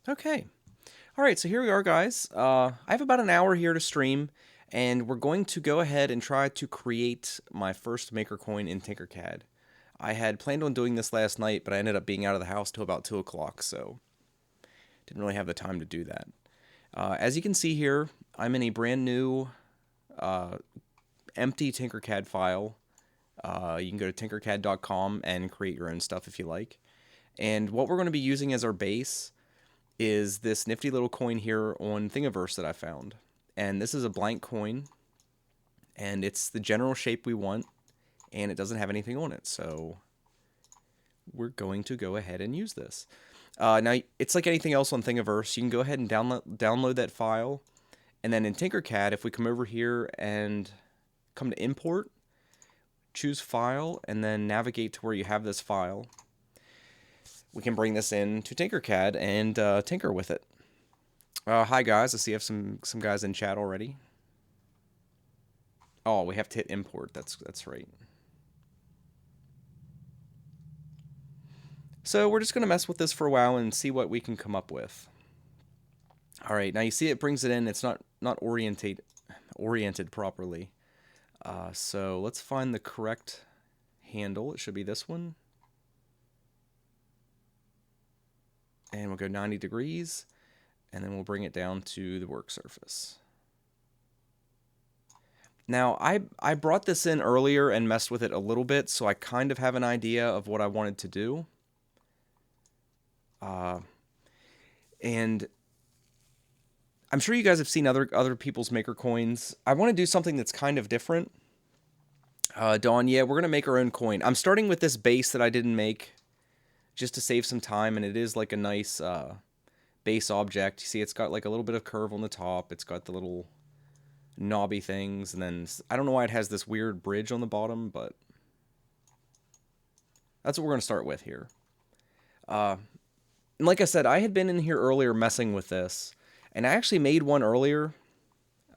Okay. All right, so here we are, guys. I have about an hour here to stream, and we're going to go ahead and try to create my first maker coin in TinkerCAD. I had planned on doing this last night, but I ended up being out of the house till about 2 o'clock, so didn't really have the time to do that. As you can see here, I'm in a brand new uh, empty TinkerCAD file. You can go to tinkercad.com and create your own stuff if you like. And what we're going to be using as our base is this nifty little coin here on Thingiverse that I found. And this is a blank coin, and it's the general shape we want, and it doesn't have anything on it. So we're going to go ahead and use this. Now, it's like anything else on Thingiverse. You can go ahead and download that file. And then in TinkerCAD, if we come over here and come to Import, choose File, and then navigate to where you have this file, we can bring this in to TinkerCAD and tinker with it. Hi guys, I see you have some guys in chat already. Oh, we have to hit import. That's right. So we're just gonna mess with this for a while and see what we can come up with. All right, now you see it brings it in. It's not oriented properly. So let's find the correct handle. It should be this one. And we'll go 90 degrees, and then we'll bring it down to the work surface. Now, I brought this in earlier and messed with it a little bit, so I kind of have an idea of what I wanted to do. And I'm sure you guys have seen other people's maker coins. I want to do something that's kind of different. Dawn, yeah, we're going to make our own coin. I'm starting with this base that I didn't make just to save some time, and it is like a nice base object. You see it's got like a little bit of curve on the top. It's got the little knobby things, and then I don't know why it has this weird bridge on the bottom, but that's what we're going to start with here. And like I said, I had been in here earlier messing with this, and I actually made one earlier,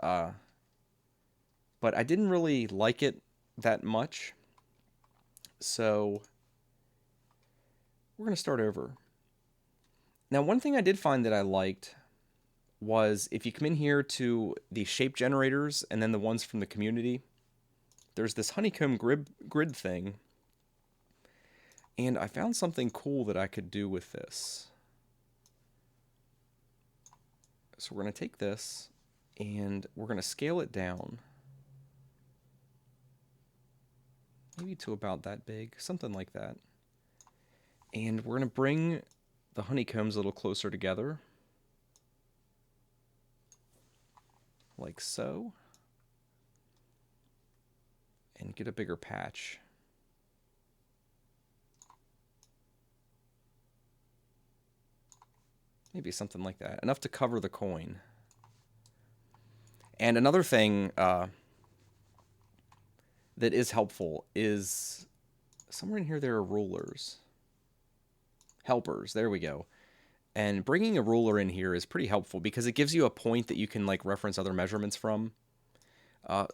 but I didn't really like it that much, so we're going to start over. Now, one thing I did find that I liked was if you come in here to the shape generators and then the ones from the community, there's this honeycomb grid thing, and I found something cool that I could do with this. So we're going to take this and we're going to scale it down, maybe to about that big, something like that. And we're going to bring the honeycombs a little closer together, like so, and get a bigger patch. Maybe something like that, enough to cover the coin. And another thing that is helpful is somewhere in here there are rulers. Helpers, there we go. And bringing a ruler in here is pretty helpful because it gives you a point that you can like reference other measurements from.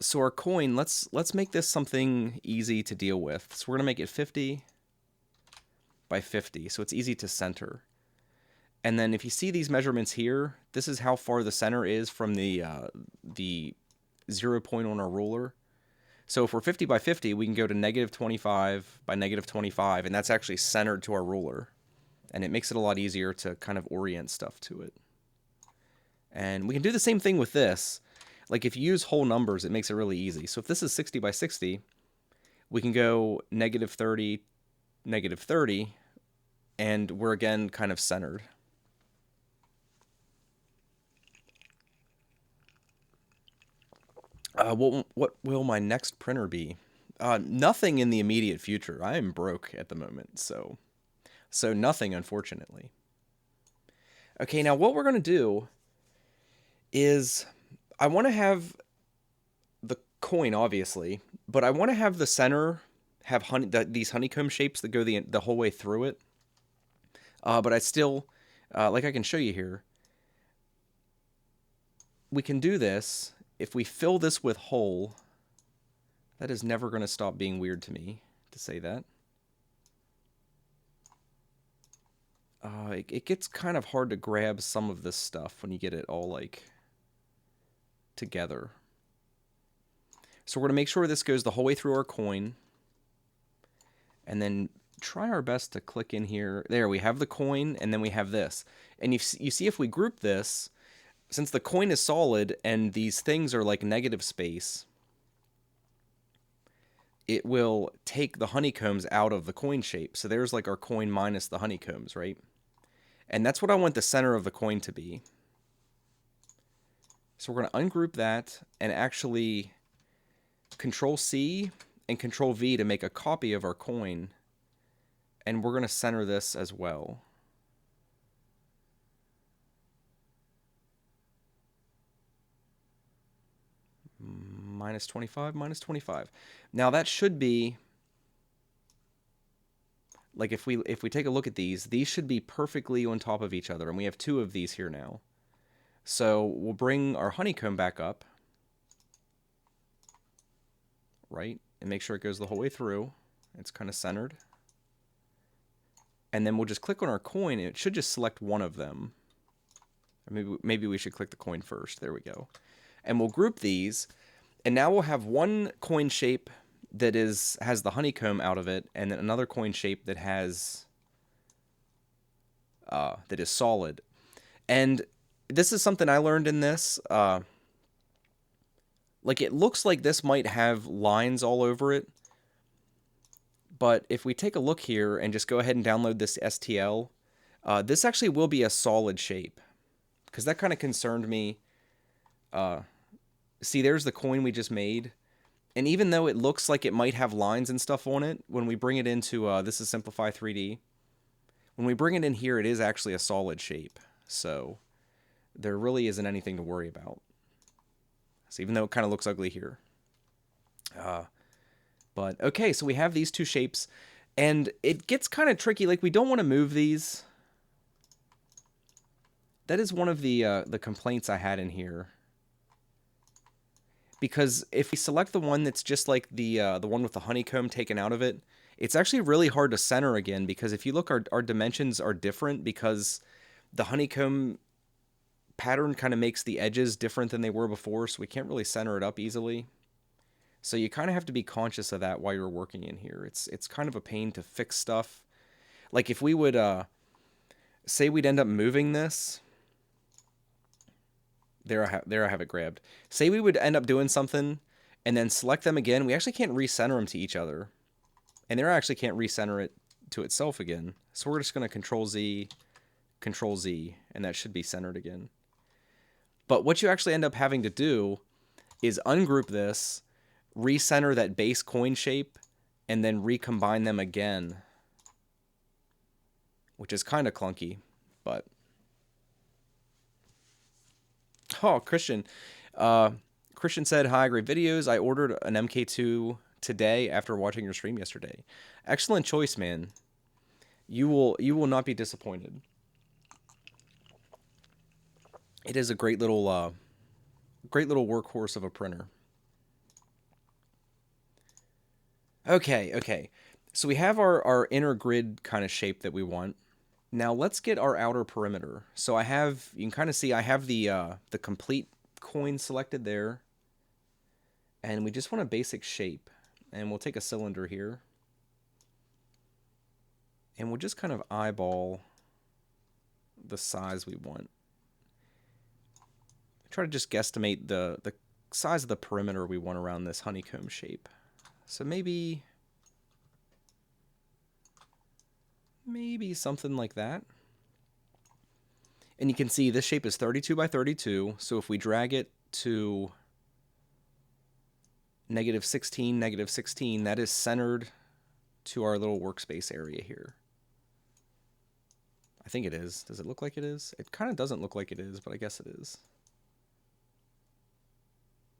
So our coin, let's make this something easy to deal with. So we're gonna make it 50 by 50, so it's easy to center. And then if you see these measurements here, this is how far the center is from the 0 point on our ruler. So if we're 50 by 50, we can go to negative 25 by negative 25, and that's actually centered to our ruler. And it makes it a lot easier to kind of orient stuff to it. And we can do the same thing with this. Like if you use whole numbers, it makes it really easy. So if this is 60 by 60, we can go negative 30, negative 30, and we're again kind of centered. What will my next printer be? Nothing in the immediate future. I am broke at the moment, so nothing, unfortunately. Okay, now what we're going to do is I want to have the coin, obviously, but I want to have the center have these honeycomb shapes that go the whole way through it. But I still, like I can show you here, we can do this. If we fill this with whole, that is never going to stop being weird to me to say that. it gets kind of hard to grab some of this stuff when you get it all like together. So we're going to make sure this goes the whole way through our coin, and then try our best to click in here. There, we have the coin, and then we have this. And you see if we group this, since the coin is solid and these things are like negative space, it will take the honeycombs out of the coin shape. So there's like our coin minus the honeycombs, right? And that's what I want the center of the coin to be. So we're going to ungroup that and actually Control C and Control V to make a copy of our coin. And we're going to center this as well. Minus 25, minus 25. Now that should be, like if we take a look at these should be perfectly on top of each other. And we have two of these here now. So we'll bring our honeycomb back up. Right? And make sure it goes the whole way through. It's kind of centered. And then we'll just click on our coin, and it should just select one of them. Or maybe we should click the coin first. There we go. And we'll group these, and now we'll have one coin shape that has the honeycomb out of it, and then another coin shape that has that is solid. And this is something I learned in this. Like it looks like this might have lines all over it. But if we take a look here and just go ahead and download this STL, this actually will be a solid shape. Because that kind of concerned me. See, there's the coin we just made. And even though it looks like it might have lines and stuff on it, when we bring it into, this is Simplify 3D. When we bring it in here, it is actually a solid shape. So there really isn't anything to worry about. So even though it kind of looks ugly here. But okay, so we have these two shapes, and it gets kind of tricky. Like we don't want to move these. That is one of the complaints I had in here. Because if we select the one that's just like the one with the honeycomb taken out of it, it's actually really hard to center again. Because if you look, our dimensions are different because the honeycomb pattern kind of makes the edges different than they were before, so we can't really center it up easily. So you kind of have to be conscious of that while you're working in here. It's kind of a pain to fix stuff. Like if we would, say we'd end up moving this. There I have it grabbed. Say we would end up doing something and then select them again. We actually can't recenter them to each other. And there I actually can't recenter it to itself again. So we're just going to Control Z, and that should be centered again. But what you actually end up having to do is ungroup this, recenter that base coin shape, and then recombine them again. Which is kind of clunky, but... Oh, Christian. Christian said, "Hi, great videos. I ordered an MK2 today after watching your stream yesterday. Excellent choice, man. You will not be disappointed. It is a great little workhorse of a printer." Okay. So we have our inner grid kind of shape that we want. Now let's get our outer perimeter. So I have, you can kind of see I have the complete coin selected there. And we just want a basic shape. And we'll take a cylinder here. And we'll just kind of eyeball the size we want. Try to just guesstimate the size of the perimeter we want around this honeycomb shape. So maybe something like that. And you can see this shape is 32 by 32. So if we drag it to -16, -16, that is centered to our little workspace area here. I think it is. Does it look like it is? It kind of doesn't look like it is, but I guess it is.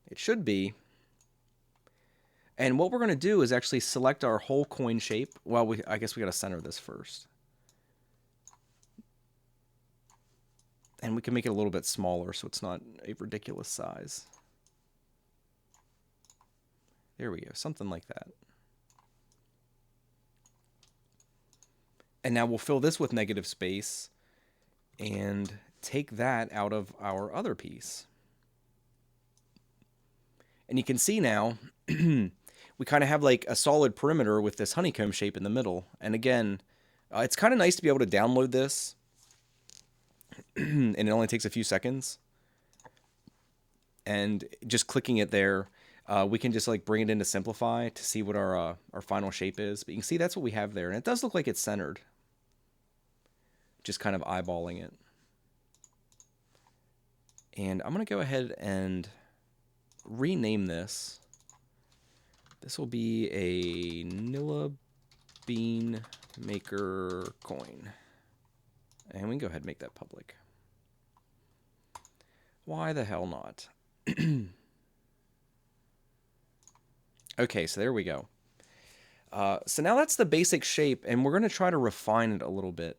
It should be. And what we're going to do is actually select our whole coin shape. Well, I guess we got to center this first. And we can make it a little bit smaller so it's not a ridiculous size. There we go, something like that. And now we'll fill this with negative space and take that out of our other piece. And you can see now we kind of have like a solid perimeter with this honeycomb shape in the middle. And again, it's kind of nice to be able to download this and it only takes a few seconds. And just clicking it there, we can just like bring it into Simplify to see what our final shape is. But you can see that's what we have there. And it does look like it's centered. Just kind of eyeballing it. And I'm going to go ahead and rename this. This will be a Nillabean maker coin. And we can go ahead and make that public. Why the hell not? Okay, so there we go. So now that's the basic shape, and we're going to try to refine it a little bit.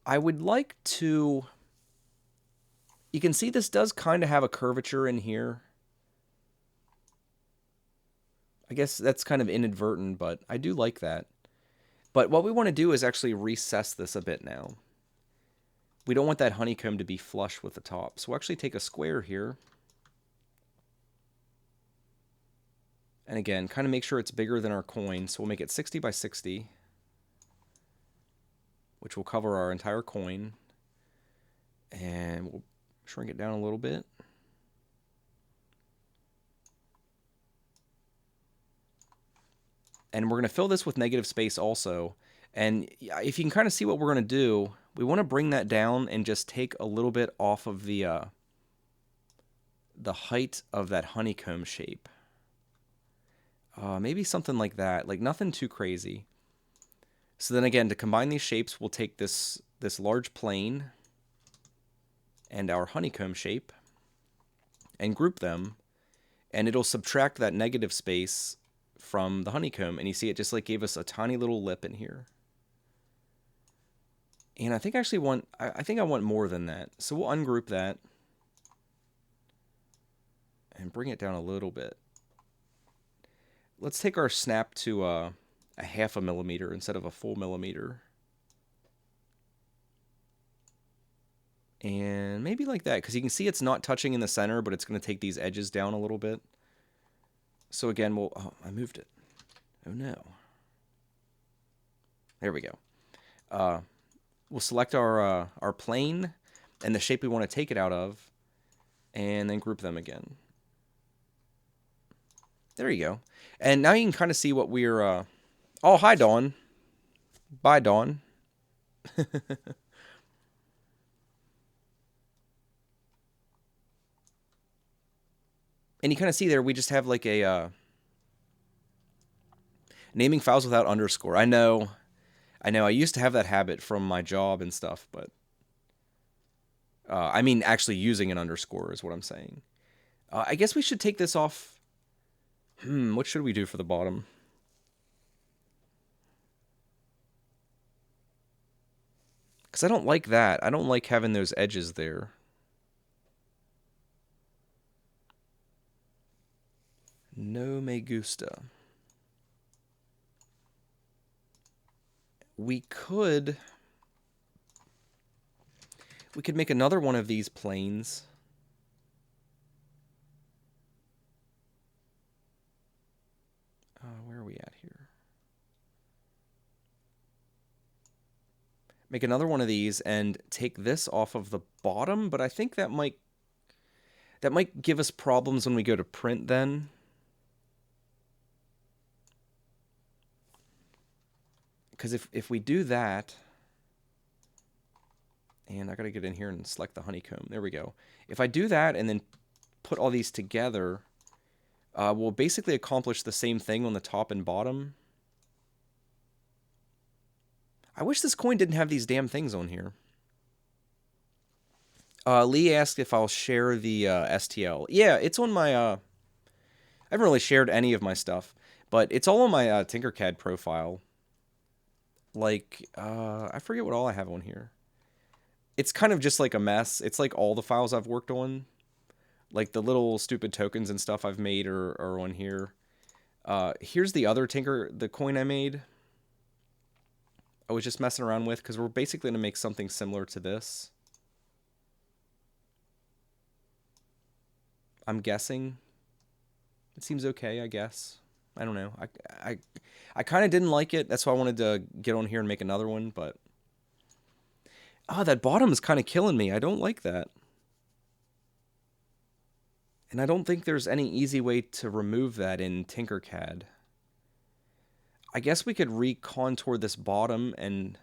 I would like to... You can see this does kind of have a curvature in here. I guess that's kind of inadvertent, but I do like that. But what we want to do is actually recess this a bit now. We don't want that honeycomb to be flush with the top. So we'll actually take a square here. And again, kind of make sure it's bigger than our coin. So we'll make it 60 by 60, which will cover our entire coin. And we'll shrink it down a little bit. And we're going to fill this with negative space also. And if you can kind of see what we're going to do, we want to bring that down and just take a little bit off of the height of that honeycomb shape. Maybe something like that, like nothing too crazy. So then again, to combine these shapes, we'll take this large plane and our honeycomb shape and group them, and it'll subtract that negative space from the honeycomb, and you see it just like gave us a tiny little lip in here. And I think I want more than that. So we'll ungroup that and bring it down a little bit. Let's take our snap to a half a millimeter instead of a full millimeter. And maybe like that, because you can see it's not touching in the center, but it's going to take these edges down a little bit. So again, oh, I moved it. Oh no. There we go. We'll select our plane and the shape we want to take it out of, and then group them again. There you go. And now you can kind of see what we're... Oh, hi, Dawn. Bye, Dawn. And you kind of see there, we just have like a... naming files without underscore. I know. I used to have that habit from my job and stuff, but... I mean, actually using an underscore is what I'm saying. I guess we should take this off... what should we do for the bottom? Because I don't like that. I don't like having those edges there. No me gusta. We could make another one of these planes. Where are we at here? Make another one of these and take this off of the bottom, but I think that might give us problems when we go to print then. Because if we do that, and I got to get in here and select the honeycomb. There we go. If I do that and then put all these together, we'll basically accomplish the same thing on the top and bottom. I wish this coin didn't have these damn things on here. Lee asked if I'll share the STL. Yeah, it's on my... I haven't really shared any of my stuff, but it's all on my TinkerCAD profile. Like, I forget what all I have on here. It's kind of just like a mess. It's like all the files I've worked on. Like the little stupid tokens and stuff I've made are on here. Here's the other the coin I made. I was just messing around with, because we're basically going to make something similar to this. I'm guessing. It seems okay, I guess. I don't know. I kind of didn't like it. That's why I wanted to get on here and make another one, but... Oh, that bottom is kind of killing me. I don't like that. And I don't think there's any easy way to remove that in TinkerCAD. I guess we could recontour this bottom and...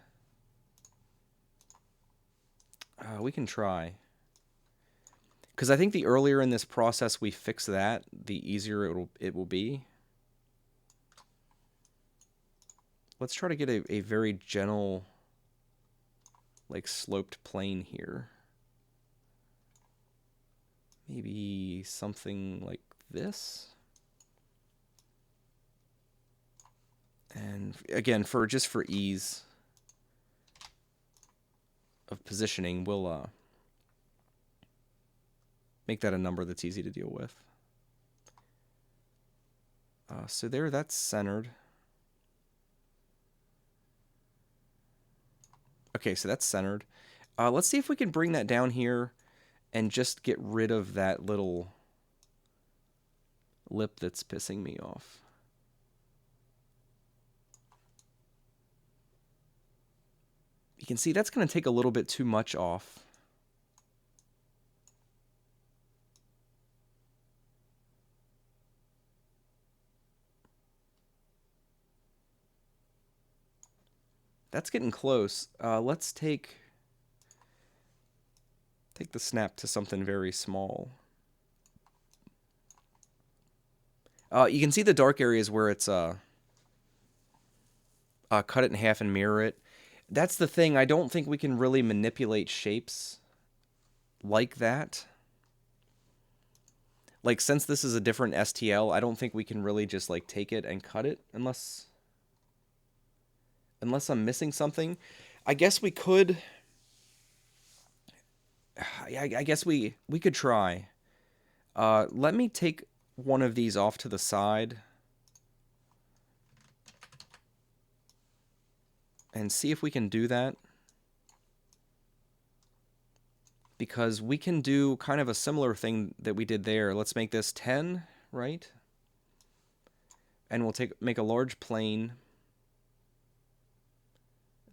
we can try. Because I think the earlier in this process we fix that, the easier it will be. Let's try to get a very gentle, like, sloped plane here. Maybe something like this. And again, just for ease of positioning, we'll make that a number that's easy to deal with. So there, that's centered. Okay, so that's centered. Let's see if we can bring that down here and just get rid of that little lip that's pissing me off. You can see that's going to take a little bit too much off. That's getting close. Let's take the snap to something very small. You can see the dark areas where it's cut it in half and mirror it. That's the thing. I don't think we can really manipulate shapes like that. Like, since this is a different STL, I don't think we can really just, like, take it and cut it unless I'm missing something. I guess we could... I guess we could try. Let me take one of these off to the side and see if we can do that. Because we can do kind of a similar thing that we did there. Let's make this 10, right? And we'll make a large plane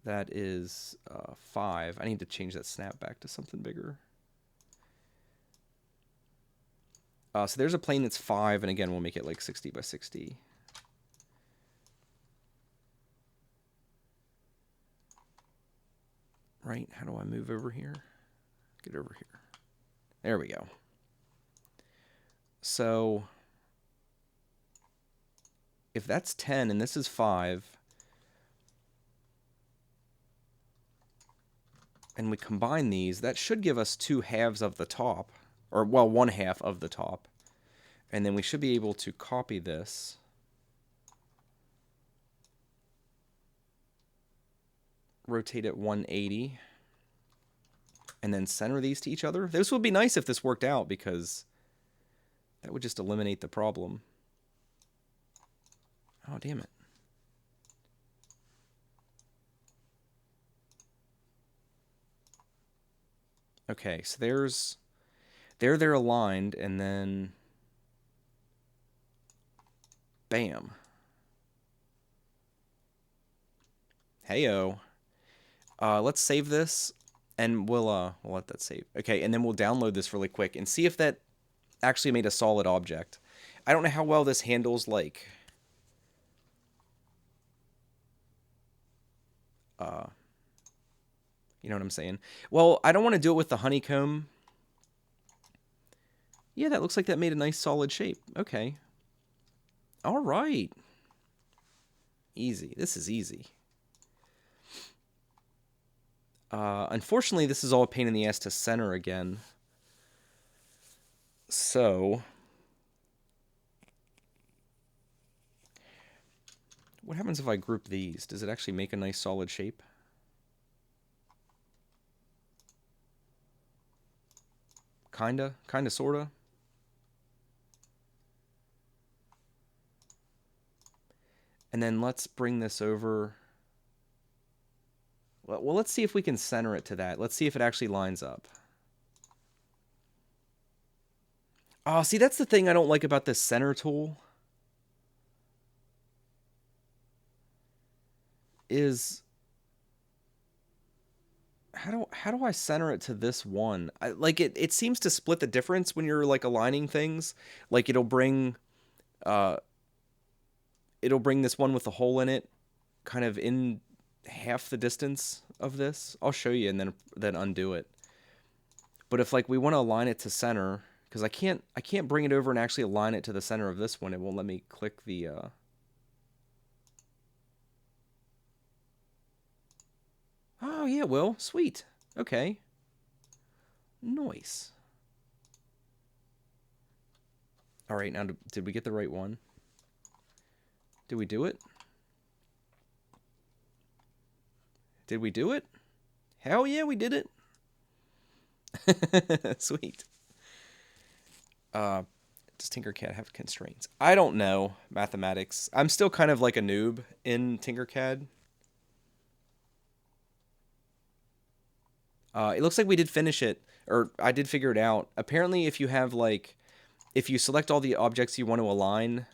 that is 5. I need to change that snap back to something bigger. So there's a plane that's 5, and again, we'll make it like 60 by 60. Right, how do I move over here? Get over here. There we go. So if that's 10 and this is 5, and we combine these, that should give us 2 halves of the top, or, well, 1 half of the top. And then we should be able to copy this. Rotate it 180. And then center these to each other. This would be nice if this worked out, because that would just eliminate the problem. Oh, damn it. Okay, so they're aligned, and then bam. Heyo. Let's save this, and we'll let that save. Okay, and then we'll download this really quick and see if that actually made a solid object. I don't know how well this handles, like, you know what I'm saying? Well, I don't want to do it with the honeycomb. Yeah, that looks like that made a nice solid shape. Okay. All right. Easy. This is easy. Unfortunately, this is all a pain in the ass to center again. So, what happens if I group these? Does it actually make a nice solid shape? Kinda, sorta. And then let's bring this over Well, let's see if we can center it to that. Let's see if it actually lines up. Oh, see, that's the thing I don't like about this center tool. Is how do I center it to this one? Like it seems to split the difference when you're like aligning things. Like uh it'll bring this one with the hole in it kind of in half the distance of this. I'll show you and then undo it. But if like we want to align it to center, because I can't bring it over and actually align it to the center of this one. It won't let me click the Oh, yeah, well, sweet. Okay. Nice. All right, now did we get the right one? Did we do it? Did we do it? Hell yeah, we did it. Sweet. Does TinkerCAD have constraints? I don't know mathematics. I'm still kind of like a noob in TinkerCAD. It looks like we did finish it, or I did figure it out. Apparently, if you have like, if you select all the objects you want to align,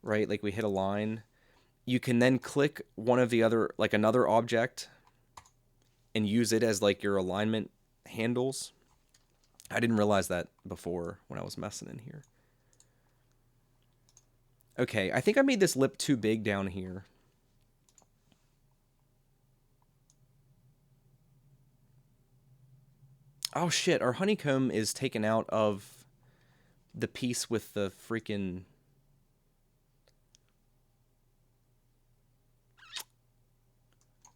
right? Like we hit align, you can then click one of the other, like another object, and use it as like your alignment handles. I didn't realize that before when I was messing in here. Okay, I think I made this lip too big down here. Oh shit, our honeycomb is taken out of the piece with the freaking...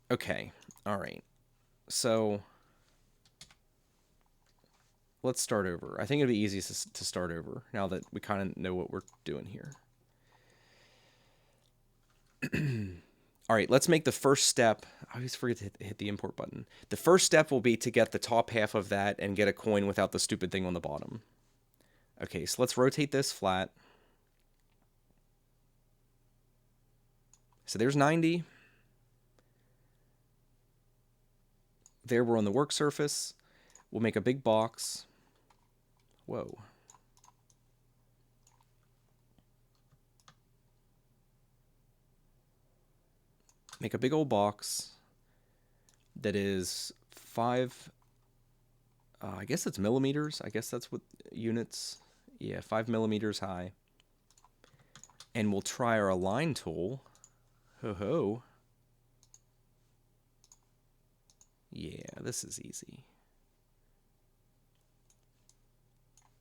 Okay, alright. So, let's start over. I think it'd be easiest to start over now that we kind of know what we're doing here. Alright, let's make the first step. I always forget to hit the import button. The first step will be to get the top half of that and get a coin without the stupid thing on the bottom. Okay, so let's rotate this flat. So there's 90. There we're on the work surface. We'll make a big box. Whoa. Make a big old box that is 5, I guess it's millimeters. I guess that's what units, yeah, 5 millimeters high. And we'll try our align tool. Ho-ho. Yeah, this is easy.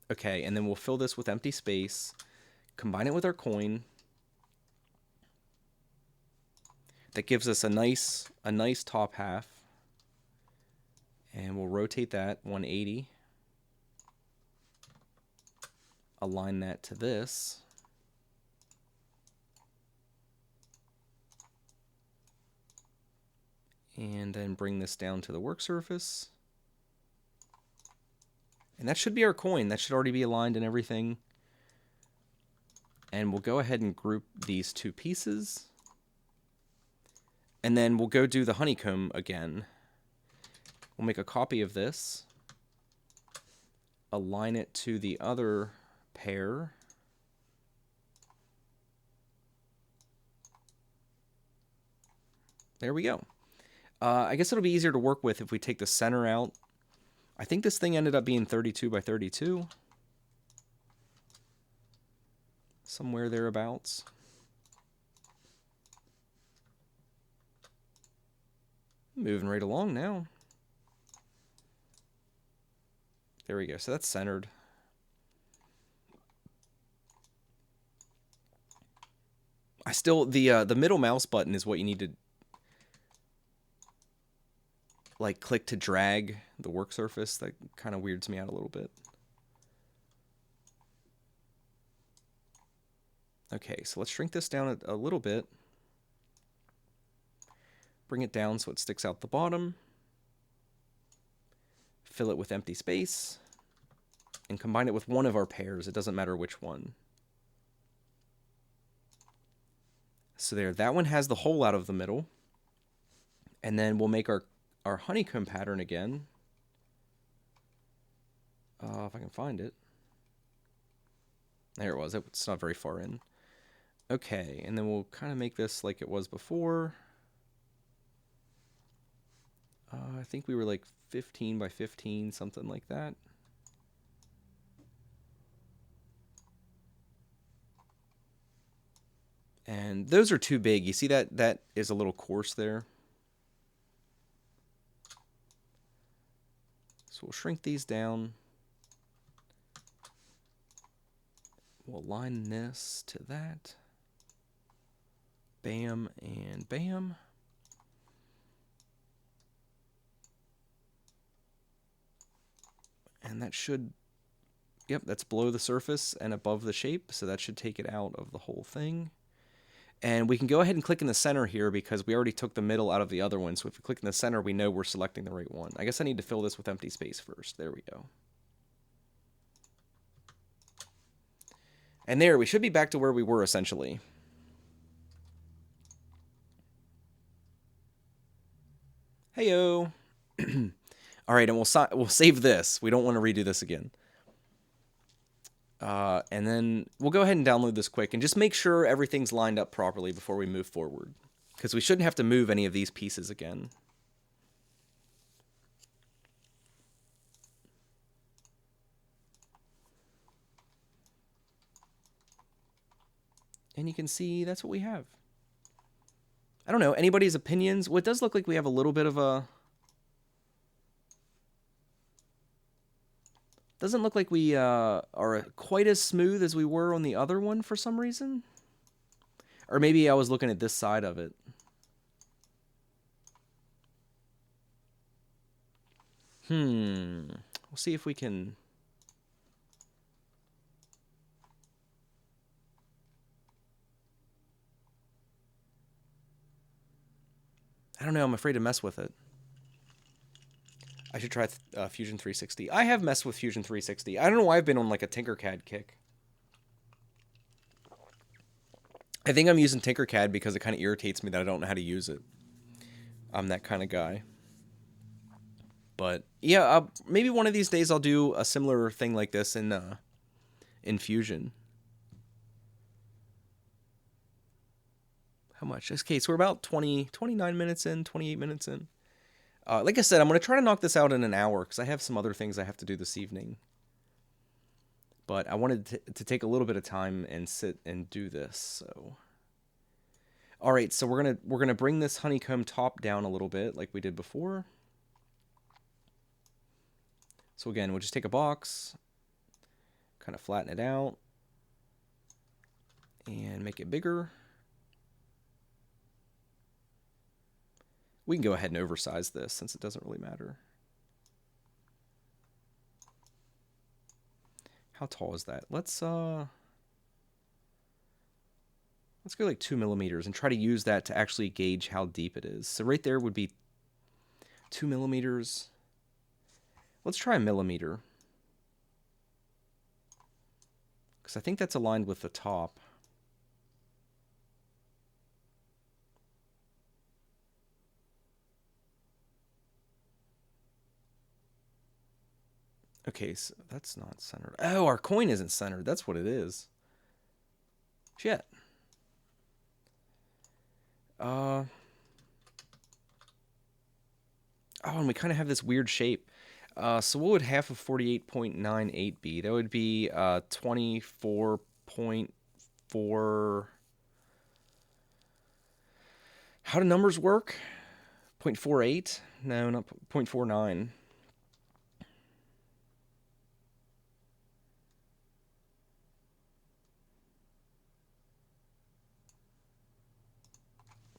Okay, and then we'll fill this with empty space, combine it with our coin. That gives us a nice top half. And we'll rotate that 180. Align that to this. And then bring this down to the work surface. And that should be our coin. That should already be aligned and everything. And we'll go ahead and group these two pieces. And then we'll go do the honeycomb again. We'll make a copy of this. Align it to the other pair. There we go. I guess it'll be easier to work with if we take the center out. I think this thing ended up being 32 by 32. Somewhere thereabouts. Moving right along now. There we go. So that's centered. I still the middle mouse button is what you need to like click to drag the work surface. That kind of weirds me out a little bit. Okay, so let's shrink this down a little bit. Bring it down so it sticks out the bottom. Fill it with empty space. And combine it with one of our pairs. It doesn't matter which one. So there, that one has the hole out of the middle. And then we'll make our honeycomb pattern again. If I can find it. There it was. It's not very far in. Okay, and then we'll kind of make this like it was before. I think we were like 15 by 15, something like that. And those are too big. You see that is a little coarse there. So we'll shrink these down. We'll align this to that. Bam and bam. And that should, yep, that's below the surface and above the shape, so that should take it out of the whole thing. And we can go ahead and click in the center here because we already took the middle out of the other one. So if we click in the center, we know we're selecting the right one. I guess I need to fill this with empty space first. There we go. And there, we should be back to where we were essentially. Heyo. All right, and we'll save this. We don't want to redo this again. And then we'll go ahead and download this quick and just make sure everything's lined up properly before we move forward. Because we shouldn't have to move any of these pieces again. And you can see that's what we have. I don't know, anybody's opinions? Well, it does look like we have a little bit of a... Doesn't look like we are quite as smooth as we were on the other one for some reason. Or maybe I was looking at this side of it. We'll see if we can... I don't know, I'm afraid to mess with it. I should try Fusion 360. I have messed with Fusion 360. I don't know why I've been on like a TinkerCAD kick. I think I'm using TinkerCAD because it kind of irritates me that I don't know how to use it. I'm that kind of guy. But yeah, maybe one of these days I'll do a similar thing like this in Fusion. How much? Okay, so we're about 29 minutes in, 28 minutes in. Like I said, I'm going to try to knock this out in an hour because I have some other things I have to do this evening. But I wanted to take a little bit of time and sit and do this. So, all right, so we're gonna bring this honeycomb top down a little bit like we did before. So again, we'll just take a box, kind of flatten it out, and make it bigger. We can go ahead and oversize this since it doesn't really matter. How tall is that? Let's go like 2 millimeters and try to use that to actually gauge how deep it is. So right there would be 2 millimeters. Let's try a millimeter. Because I think that's aligned with the top. Okay, so that's not centered. Oh, our coin isn't centered. That's what it is. Shit. Oh, and we kind of have this weird shape. So what would half of 48.98 be? That would be 24.4... How do numbers work? 0.48? No, not 0.49.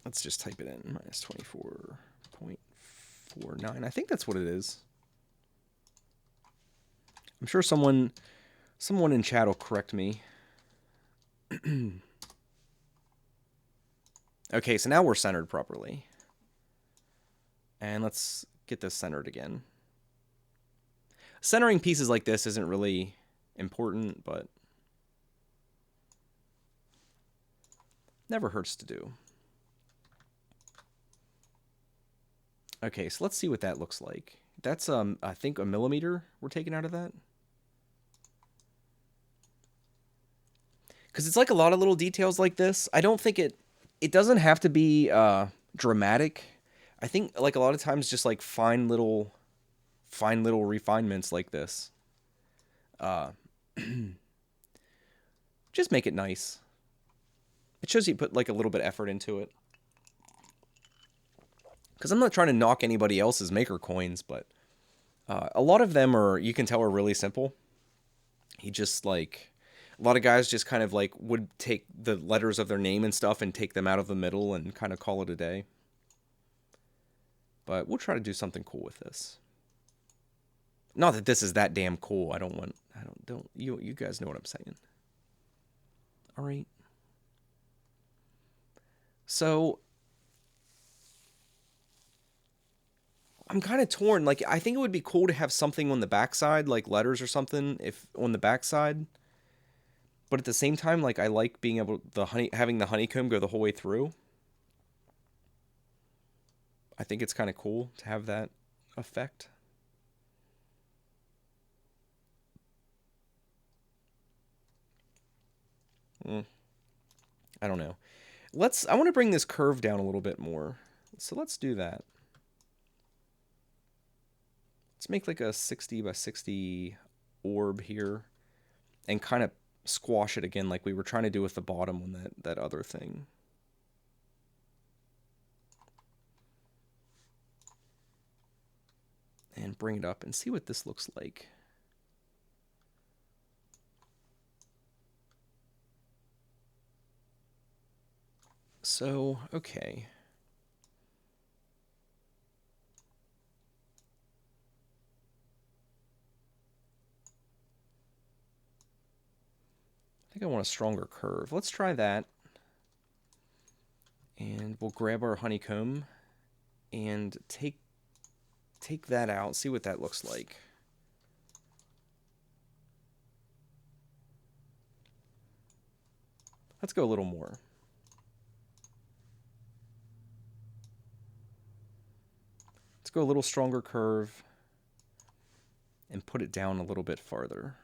Let's just type it in. Minus 24.49. I think that's what it is. I'm sure someone in chat will correct me. Okay, so now we're centered properly. And let's get this centered again. Centering pieces like this isn't really important, but never hurts to do. Okay, so let's see what that looks like. That's I think a millimeter we're taking out of that. Because it's like a lot of little details like this. I don't think it doesn't have to be dramatic. I think like a lot of times just like fine little refinements like this. Uh, just make it nice. It shows you put like a little bit of effort into it. Because I'm not trying to knock anybody else's maker coins, but a lot of them are, you can tell, are really simple. He just like, a lot of guys just kind of like would take the letters of their name and stuff and take them out of the middle and kind of call it a day. But we'll try to do something cool with this. Not that this is that damn cool. You guys know what I'm saying. All right. So I'm kind of torn. Like, I think it would be cool to have something on the backside, like letters or something, if on the backside. But at the same time, like, I like being able having the honeycomb go the whole way through. I think it's kind of cool to have that effect. I don't know. I want to bring this curve down a little bit more. So let's do that. Let's make like a 60 by 60 orb here and kind of squash it again like we were trying to do with the bottom on that other thing. And bring it up and see what this looks like. So, okay. I think I want a stronger curve. Let's try that. And we'll grab our honeycomb and take that out, see what that looks like. Let's go a little more. Let's go a little stronger curve and put it down a little bit farther.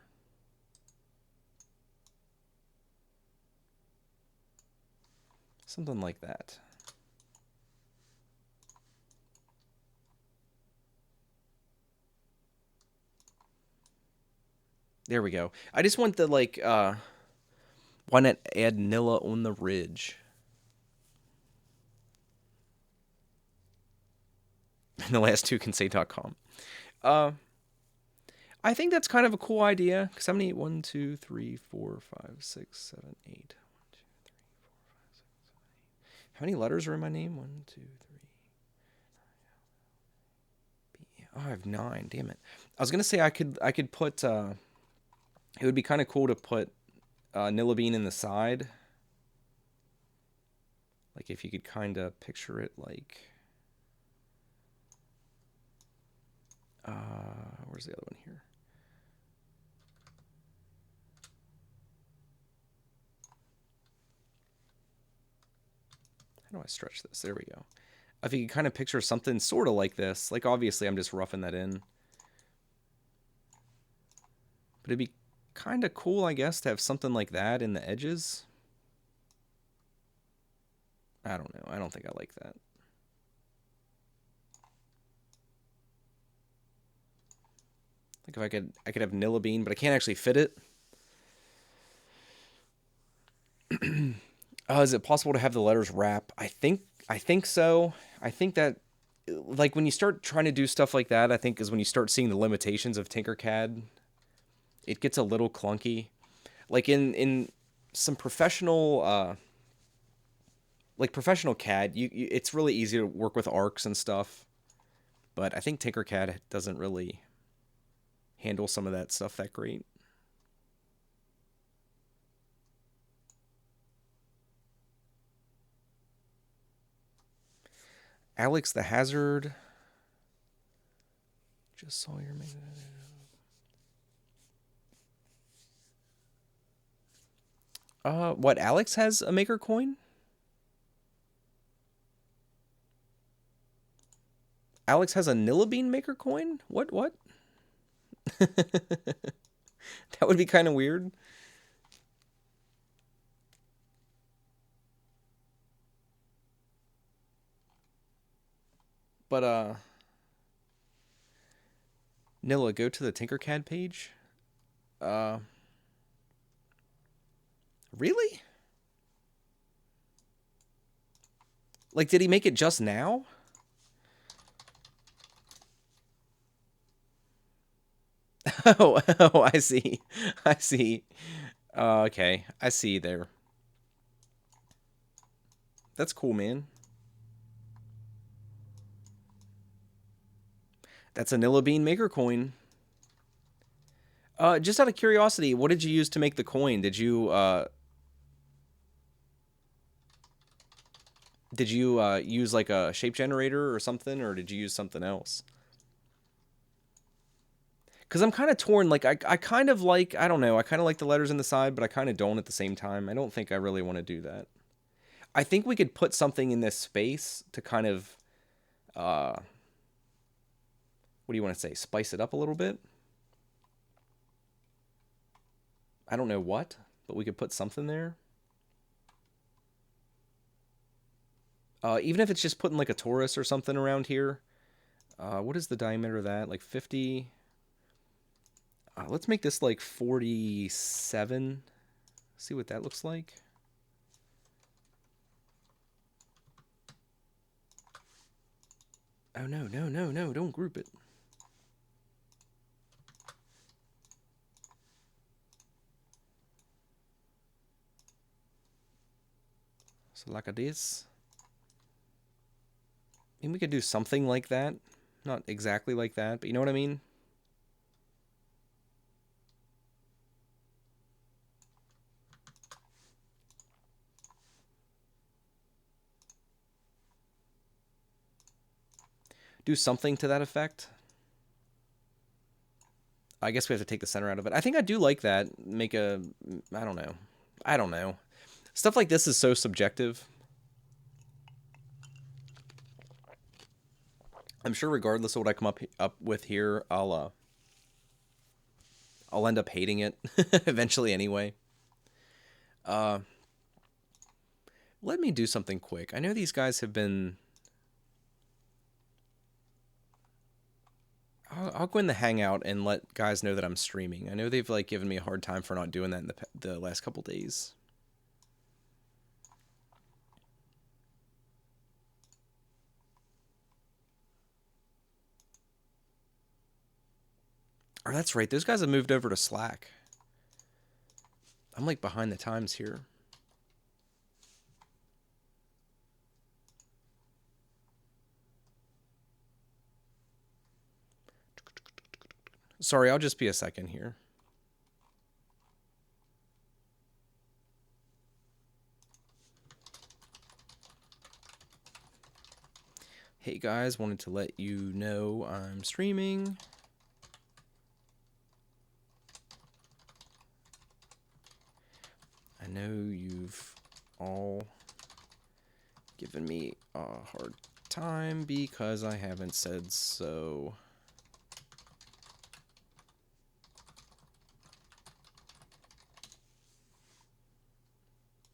Something like that. There we go. I just want the, like, why not add Nilla on the ridge? And the last two can say .com. I think that's kind of a cool idea. Because how many? 1, 2, 3, 4, 5, 6, 7, 8. 1, 2, 3, 4, 5, 6, 7, 8. How many letters are in my name? 1, 2, 3. Oh, I have 9. Damn it. I was gonna say I could put. It would be kind of cool to put Nillabean in the side. Like if you could kind of picture it like. Where's the other one here? How do I stretch this? There we go. If you could kind of picture something sort of like this, like obviously I'm just roughing that in. But it'd be kind of cool, I guess, to have something like that in the edges. I don't know. I don't think I like that. Like if I could have Nillabean, but I can't actually fit it. Is it possible to have the letters wrap? I think so. I think that, like, when you start trying to do stuff like that, I think is when you start seeing the limitations of TinkerCAD. It gets a little clunky. Like in some professional like professional CAD, it's really easy to work with arcs and stuff. But I think TinkerCAD doesn't really handle some of that stuff that great. Alex the Hazard. Just saw your. What, Alex has a maker coin? Alex has a Nillabean maker coin? What? That would be kind of weird. But, Nilla, go to the TinkerCAD page. Uh, really? Like, did he make it just now? Oh, I see. I see. Okay, I see there. That's cool, man. That's a Nillabean maker coin. Just out of curiosity, what did you use to make the coin? Did you use like a shape generator or something, or did you use something else? Because I'm kind of torn. Like, I kind of like, I don't know, I kind of like the letters in the side, but I kind of don't at the same time. I don't think I really want to do that. I think we could put something in this space to kind of, uh, what do you want to say, spice it up a little bit? I don't know what, but we could put something there. Even if it's just putting like a torus or something around here. What is the diameter of that? Like 50. Let's make this like 47. See what that looks like. Oh, no, no, no, no, don't group it. So like this. I mean, we could do something like that. Not exactly like that, but you know what I mean? Do something to that effect. I guess we have to take the center out of it. I think I do like that. Make a... I don't know. I don't know. Stuff like this is so subjective. I'm sure regardless of what I come up with here, I'll end up hating it eventually anyway. Let me do something quick. I know these guys have been... I'll go in the Hangout and let guys know that I'm streaming. I know they've like given me a hard time for not doing that in the last couple days. Oh, that's right. Those guys have moved over to Slack. I'm like behind the times here. Sorry, I'll just be a second here. Hey guys, wanted to let you know I'm streaming. I know you've all given me a hard time because I haven't said so.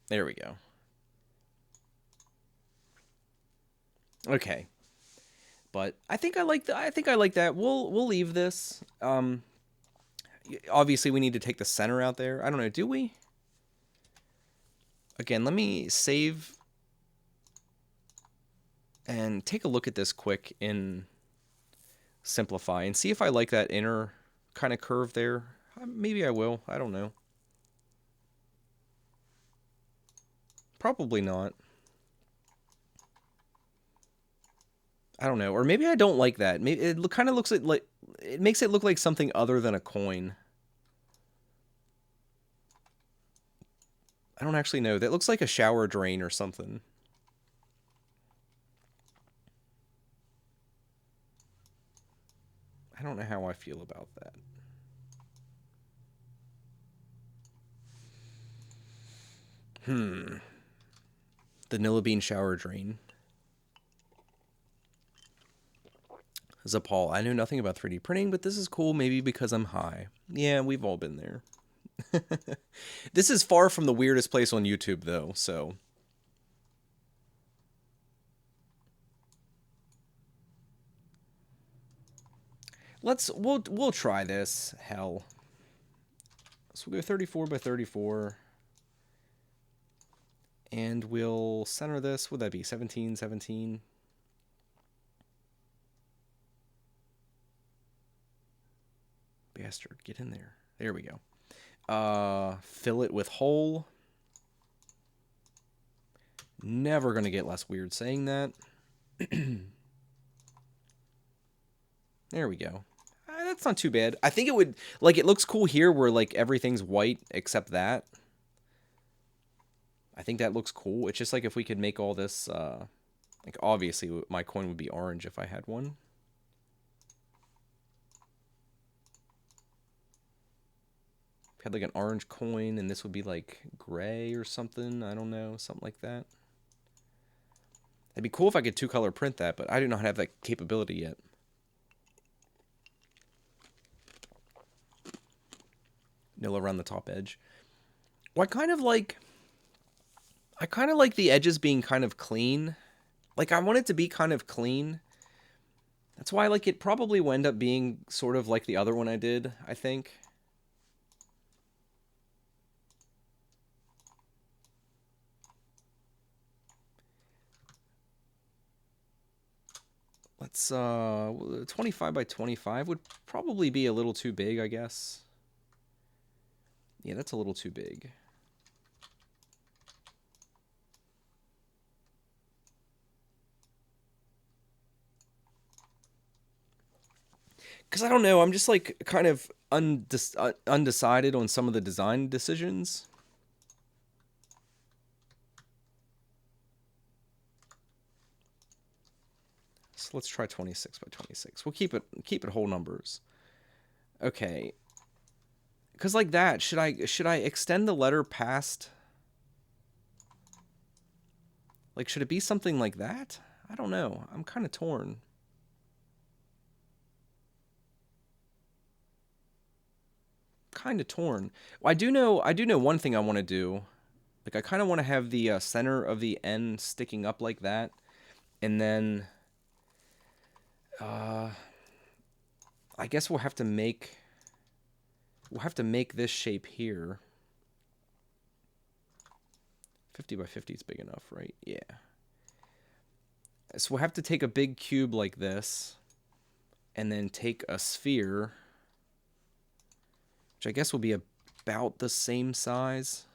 There we go. Okay. But I think I like that. We'll leave this. Obviously we need to take the center out there. I don't know, do we? Again, let me save and take a look at this quick in Simplify and see if I like that inner kind of curve there. Maybe I will. I don't know. Probably not. I don't know. Or maybe I don't like that. Maybe it kind of looks like it makes it look like something other than a coin. I don't actually know. That looks like a shower drain or something. I don't know how I feel about that. The Nillabean shower drain. Zapal, I know nothing about 3D printing, but this is cool, maybe because I'm high. Yeah, we've all been there. This is far from the weirdest place on YouTube, though, so... we'll try this. Hell. So we'll go 34 by 34. And we'll center this. Would that be 17, 17? Bastard, get in there. There we go. Fill it with hole. Never gonna get less weird saying that. There we go. That's not too bad. I think it would, like, it looks cool here where, like, everything's white except that. I think that looks cool. It's just like if we could make all this, like, obviously my coin would be orange if I had one. If I had, like, an orange coin and this would be, like, gray or something. I don't know. Something like that. It'd be cool if I could two-color print that, but I do not have that capability yet. Nilla around the top edge. Well, I kind of like the edges being kind of clean. Like, I want it to be kind of clean. That's why, like, it probably will end up being sort of like the other one I did, I think. Let's, 25 by 25 would probably be a little too big, I guess. Yeah, that's a little too big. Because I don't know, I'm just, like, kind of undecided on some of the design decisions. So let's try 26 by 26. We'll keep it whole numbers. Okay. Because like that, should I extend the letter past? Like, should it be something like that? I don't know. I'm kind of torn. Kind of torn. Well, I do know one thing I want to do. Like, I kind of want to have the center of the N sticking up like that, and then I guess we'll have to make this shape here. 50 by 50 is big enough, right? Yeah. So we'll have to take a big cube like this, and then take a sphere, which I guess will be about the same size.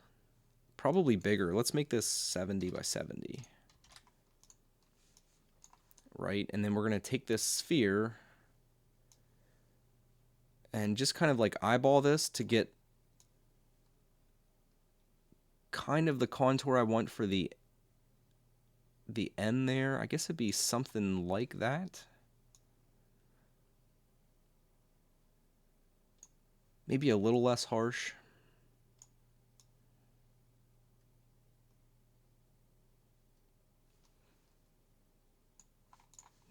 Probably bigger. Let's make this 70 by 70. Right? And then we're going to take this sphere and just kind of like eyeball this to get kind of the contour I want for the end there. I guess it'd be something like that. Maybe a little less harsh.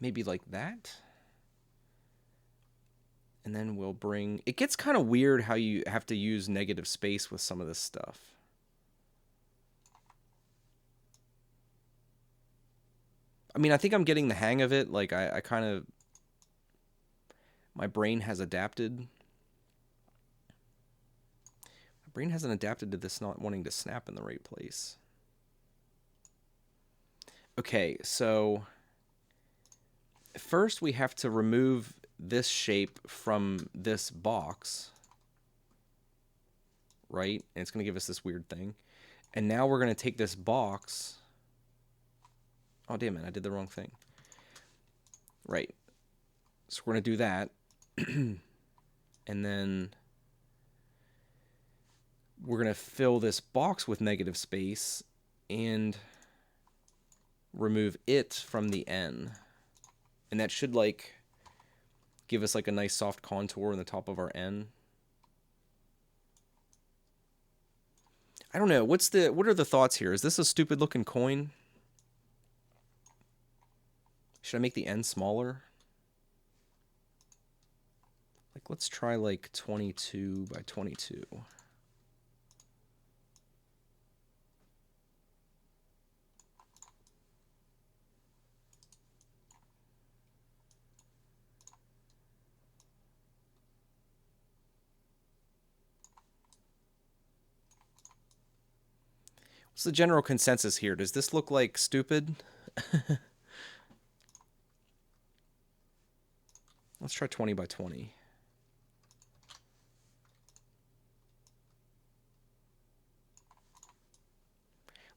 Maybe like that. And then we'll bring... It gets kind of weird how you have to use negative space with some of this stuff. I mean, I think I'm getting the hang of it. Like, I kind of... My brain has adapted. My brain hasn't adapted to this not wanting to snap in the right place. Okay, so... First, we have to remove this shape from this box. Right? And it's going to give us this weird thing. And now we're going to take this box... Oh, damn it, I did the wrong thing. Right. So we're going to do that. And then we're going to fill this box with negative space and remove it from the N. And that should, like, give us, like, a nice soft contour on the top of our N. I don't know. What are the thoughts here? Is this a stupid looking coin? Should I make the N smaller? Like, let's try like 22 by 22. What's the general consensus here? Does this look like stupid? Let's try 20 by 20.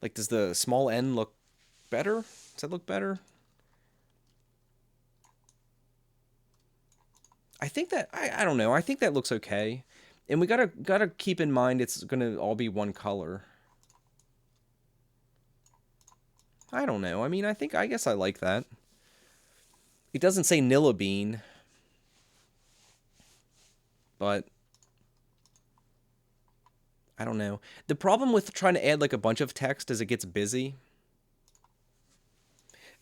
Like, does the small n look better? Does that look better? I think that, I don't know. I think that looks okay. And we gotta keep in mind it's gonna all be one color. I don't know. I mean, I guess I like that. It doesn't say Nillabean, but I don't know. The problem with trying to add like a bunch of text is it gets busy.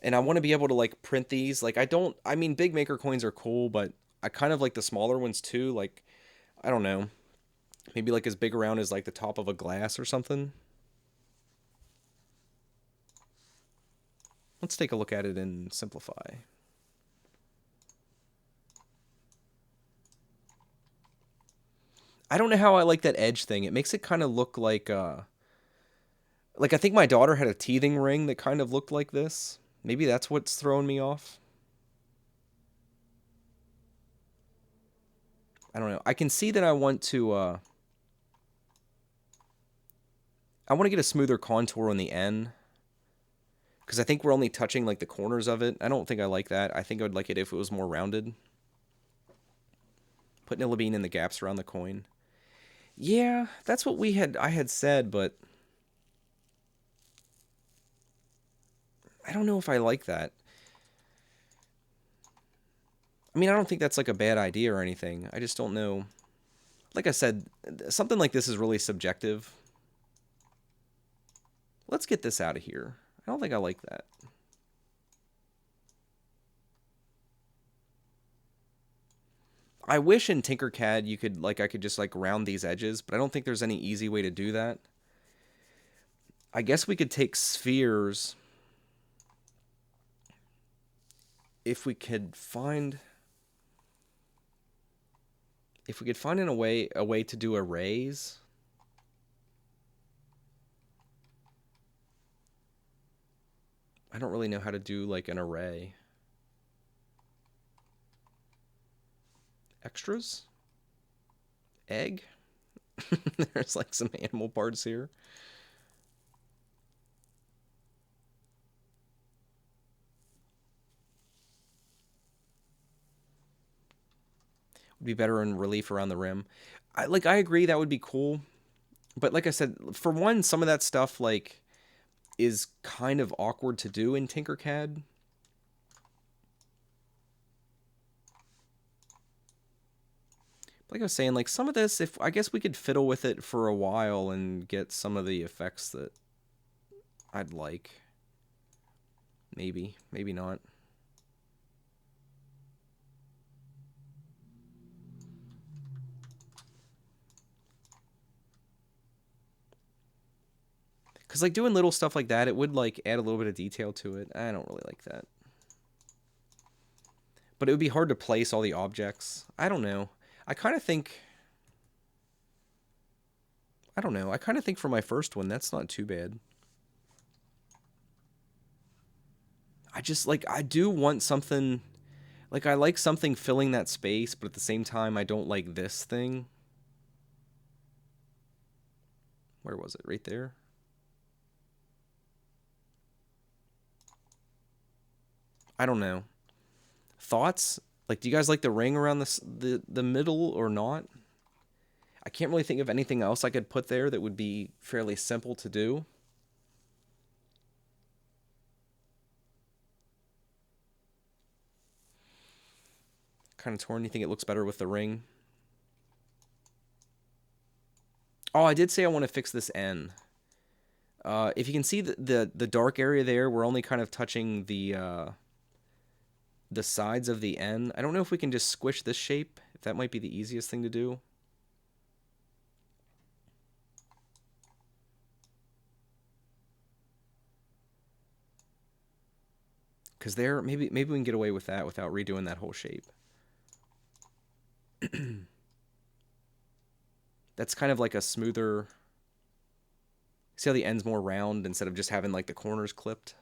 And I want to be able to like print these. Like I mean, big maker coins are cool, but I kind of like the smaller ones too. Like, I don't know. Maybe like as big around as like the top of a glass or something. Let's take a look at it in Simplify. I don't know how I like that edge thing. It makes it kind of look like I think my daughter had a teething ring that kind of looked like this. Maybe that's what's throwing me off. I don't know. I can see that I want to get a smoother contour on the N. Because I think we're only touching like the corners of it. I don't think I like that. I think I would like it if it was more rounded. Put Nillabean in the gaps around the coin. Yeah, that's what I had said, but I don't know if I like that. I mean, I don't think that's like a bad idea or anything. I just don't know. Like I said, something like this is really subjective. Let's get this out of here. I don't think I like that. I wish in TinkerCAD you could I could just like round these edges, but I don't think there's any easy way to do that. I guess we could take spheres if we could find a way to do arrays. I don't really know how to do like an array. Extras? Egg? There's like some animal parts here. Would be better in relief around the rim. I agree that would be cool. But like I said, for one, some of that stuff like is kind of awkward to do in TinkerCAD. Like I was saying, like some of this, if I guess we could fiddle with it for a while and get some of the effects that I'd like. Maybe, maybe not. Because like doing little stuff like that, it would like add a little bit of detail to it. I don't really like that. But it would be hard to place all the objects. I don't know. I kind of think... I don't know. I kind of think for my first one, that's not too bad. I just, like, I do want something... Like, I like something filling that space, but at the same time, I don't like this thing. Where was it? Right there? I don't know. Thoughts? Like, do you guys like the ring around the middle or not? I can't really think of anything else I could put there that would be fairly simple to do. Kind of torn. You think it looks better with the ring? Oh, I did say I want to fix this N. If you can see the dark area there, we're only kind of touching the sides of the N. I don't know if we can just squish this shape, That might be the easiest thing to do. Because there, maybe we can get away with that without redoing that whole shape. That's kind of like a smoother... See how the end's more round instead of just having like the corners clipped?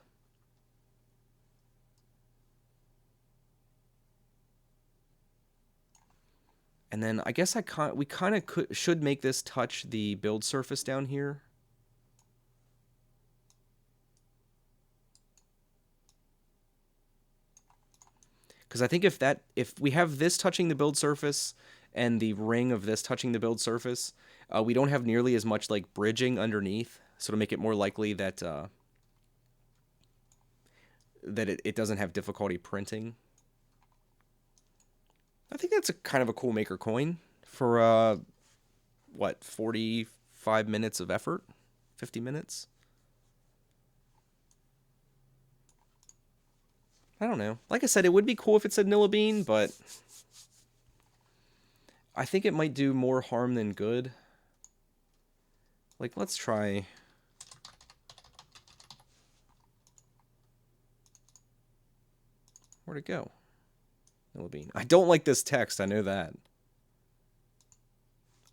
And then I guess we kind of should make this touch the build surface down here. Because I think if we have this touching the build surface and the ring of this touching the build surface, we don't have nearly as much like bridging underneath. So to make it more likely that it doesn't have difficulty printing. I think that's a kind of a cool maker coin for what, 45 minutes of effort, 50 minutes. I don't know. Like I said, it would be cool if it said Nillabean, but I think it might do more harm than good. Like, let's try... Where'd it go? Nillabean. I don't like this text, I know that.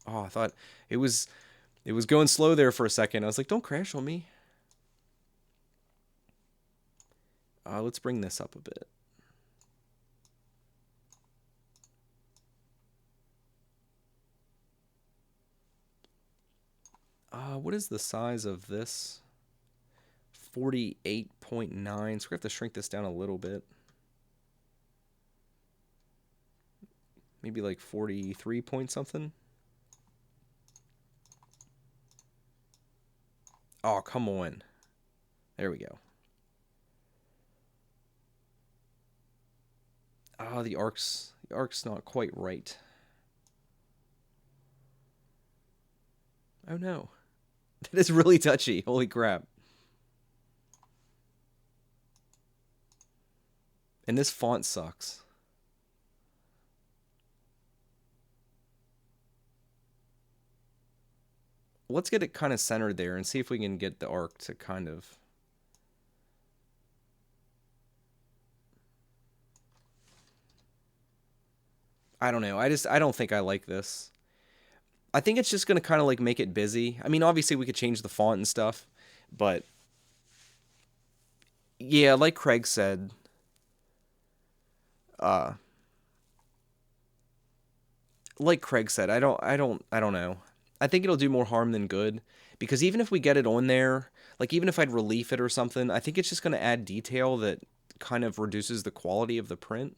Oh, I thought it was going slow there for a second. I was like, don't crash on me. Let's bring this up a bit. What is the size of this? 48.9. So we have to shrink this down a little bit. Maybe like 43 point something. Oh, come on. There we go. Oh, the arc's not quite right. Oh no. That is really touchy. Holy crap. And this font sucks. Let's get it kind of centered there and see if we can get the arc to kind of... I don't know. I don't think I like this. I think it's just going to kind of like make it busy. I mean, obviously we could change the font and stuff, but yeah, like Craig said, I don't know. I think it'll do more harm than good, because even if we get it on there, like even if I'd relief it or something, I think it's just going to add detail that kind of reduces the quality of the print.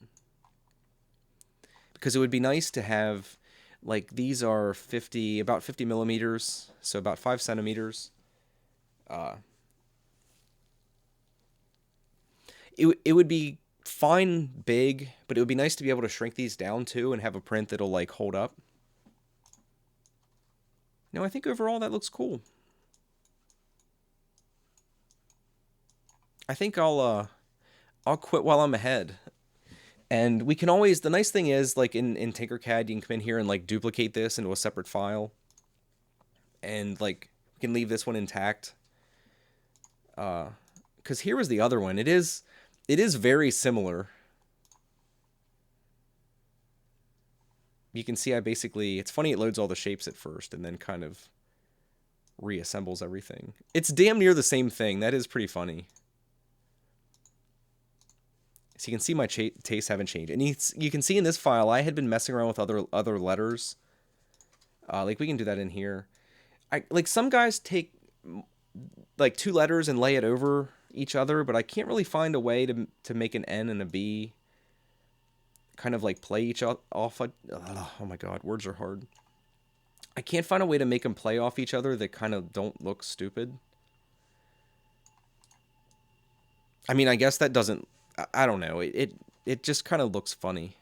Because it would be nice to have, like, these are about 50 millimeters, so about 5 centimeters. It would be fine big, but it would be nice to be able to shrink these down too and have a print that'll like hold up. No, I think overall that looks cool. I think I'll quit while I'm ahead. And we can always, the nice thing is, like in TinkerCAD, you can come in here and like duplicate this into a separate file. And like, we can leave this one intact. Because here was the other one. It is very similar. You can see it's funny it loads all the shapes at first and then kind of reassembles everything. It's damn near the same thing. That is pretty funny. So you can see my tastes haven't changed. And you can see in this file, I had been messing around with other letters. Like we can do that in here. Like some guys take like 2 letters and lay it over each other, but I can't really find a way to make an N and a B kind of like play each off. Oh my god, words are hard. I can't find a way to make them play off each other that kind of don't look stupid. I mean, I guess that doesn't... I don't know. It just kind of looks funny.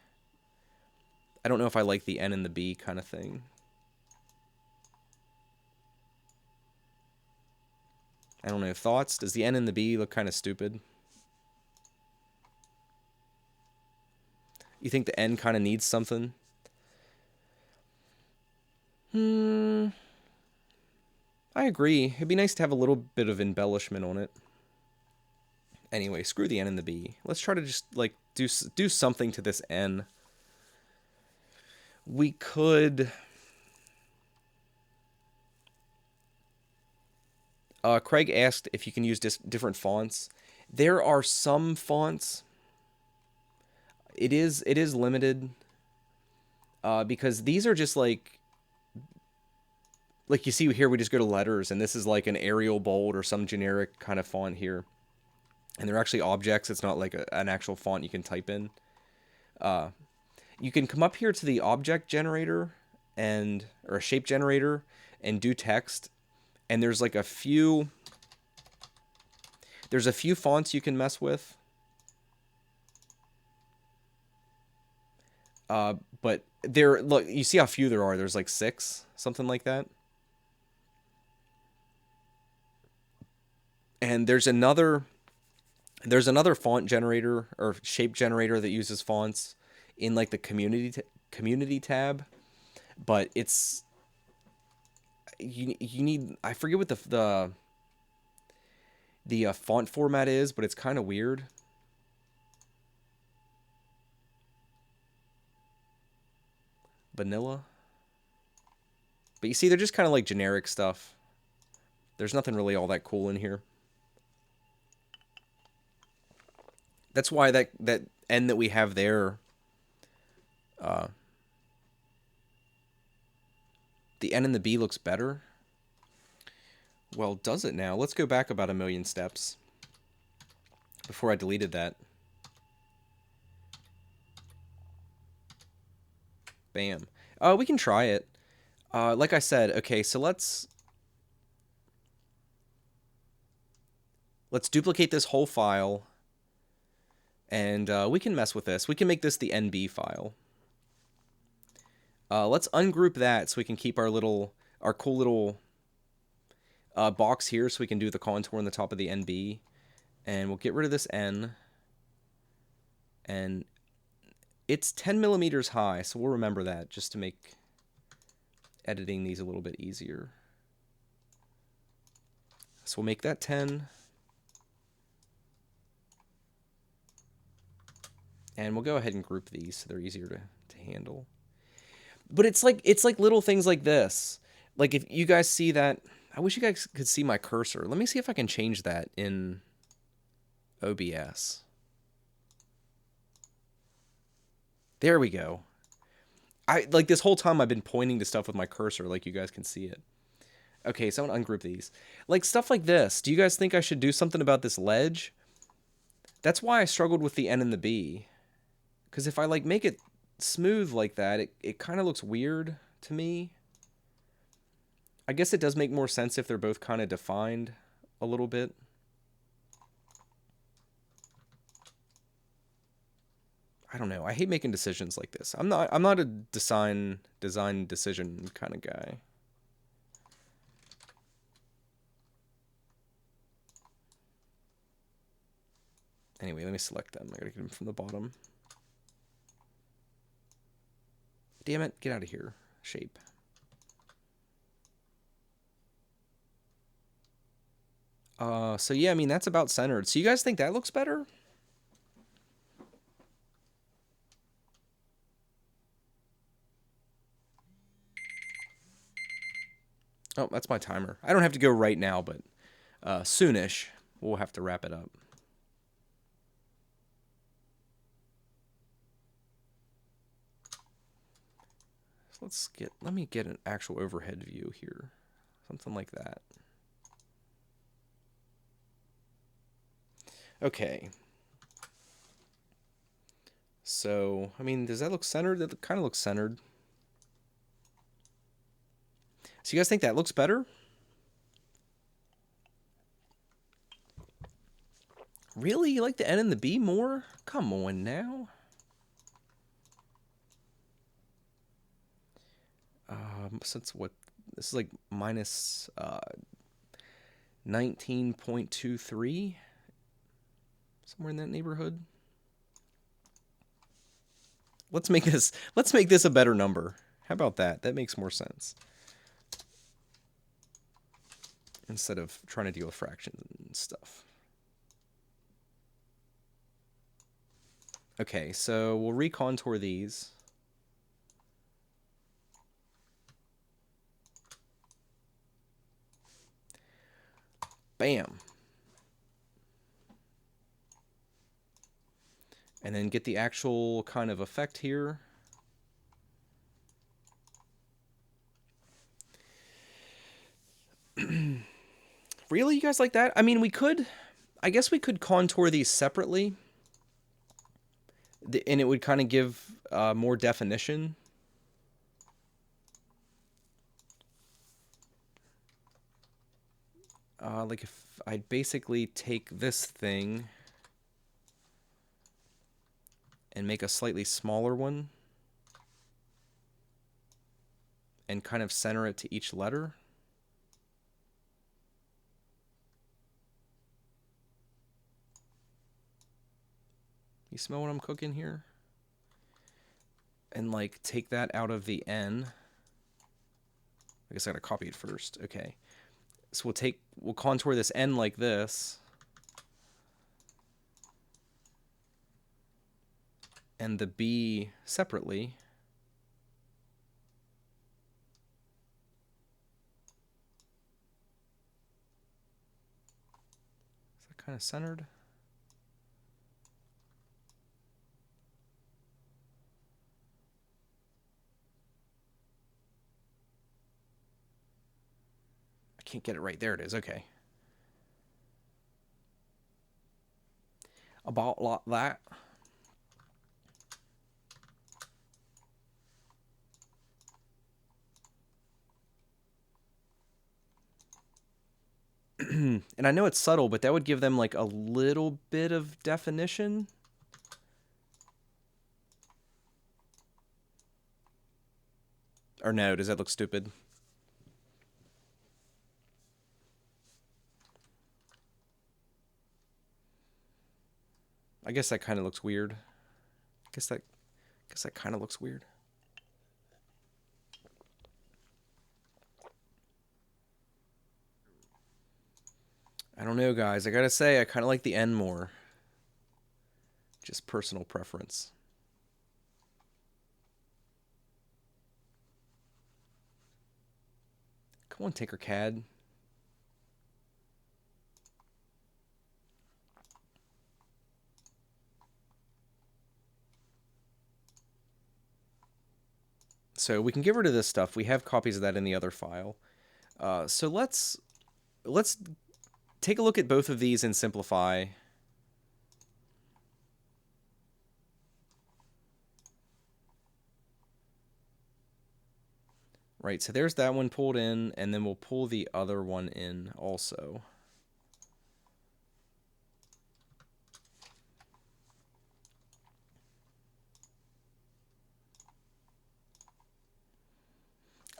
I don't know if I like the N and the B kind of thing. I don't know. Thoughts? Does the N and the B look kind of stupid? You think the N kind of needs something? Hmm, I agree. It'd be nice to have a little bit of embellishment on it. Anyway, screw the N and the B. Let's try to just, like, do something to this N. We could... Craig asked if you can use different fonts. There are some fonts. It is limited. Because these are just like you see here, we just go to letters, and this is like an Arial bold or some generic kind of font here. And they're actually objects. It's not like an actual font you can type in. You can come up here to the object generator or a shape generator and do text. And there's like a few fonts you can mess with. But look, you see how few there are. There's like 6, something like that. And there's another font generator or shape generator that uses fonts in like the community tab, but it's you need, I forget what the font format is, but it's kind of weird. Vanilla. But you see, they're just kind of like generic stuff. There's nothing really all that cool in here. That's why that N that we have there, the N and the B looks better. Well, does it now? Let's go back about 1,000,000 steps before I deleted that. Bam. We can try it. Like I said, okay, so let's duplicate this whole file, and we can mess with this. We can make this the NB file. Let's ungroup that so we can keep our cool little box here, so we can do the contour on the top of the NB. And we'll get rid of this N. And it's 10 millimeters high, so we'll remember that just to make editing these a little bit easier. So we'll make that 10. And we'll go ahead and group these so they're easier to handle. But it's like little things like this. Like if you guys see that, I wish you guys could see my cursor. Let me see if I can change that in OBS. There we go. Like this whole time I've been pointing to stuff with my cursor, like you guys can see it. Okay, so I'm gonna ungroup these. Like stuff like this. Do you guys think I should do something about this ledge? That's why I struggled with the N and the B. Because if I like make it smooth like that, it kind of looks weird to me. I guess it does make more sense if they're both kind of defined a little bit. I don't know. I hate making decisions like this. I'm not a design decision kind of guy. Anyway, let me select them. I gotta get them from the bottom. Damn it, get out of here. Shape. So yeah, I mean, that's about centered. So you guys think that looks better? Oh, that's my timer. I don't have to go right now, but soonish we'll have to wrap it up. So let me get an actual overhead view here. Something like that. Okay. So, I mean, does that look centered? That kind of looks centered. So you guys think that looks better? Really? You like the N and the B more? Come on now. Since what? This is like minus 19.23. Somewhere in that neighborhood. Let's make this a better number. How about that? That makes more sense. instead of trying to deal with fractions and stuff. Okay, so we'll recontour these. Bam. And then get the actual kind of effect here. Really? You guys like that? I mean, we could... I guess we could contour these separately. And it would kind of give more definition. Like if I'd basically take this thing and make a slightly smaller one and kind of center it to each letter. You smell what I'm cooking here? And like take that out of the N. I guess I gotta copy it first. Okay. So we'll contour this N like this. And the B separately. Is that kind of centered? I can't get it right. There it is. Okay. About that. And I know it's subtle, but that would give them like a little bit of definition. Or no, does that look stupid? I guess that kind of looks weird. I guess that kind of looks weird. I don't know, guys. I gotta say, I kind of like the N more. Just personal preference. Come on, TinkerCAD. So we can get rid of this stuff. We have copies of that in the other file. So let's take a look at both of these and simplify. Right, so there's that one pulled in, and then we'll pull the other one in also.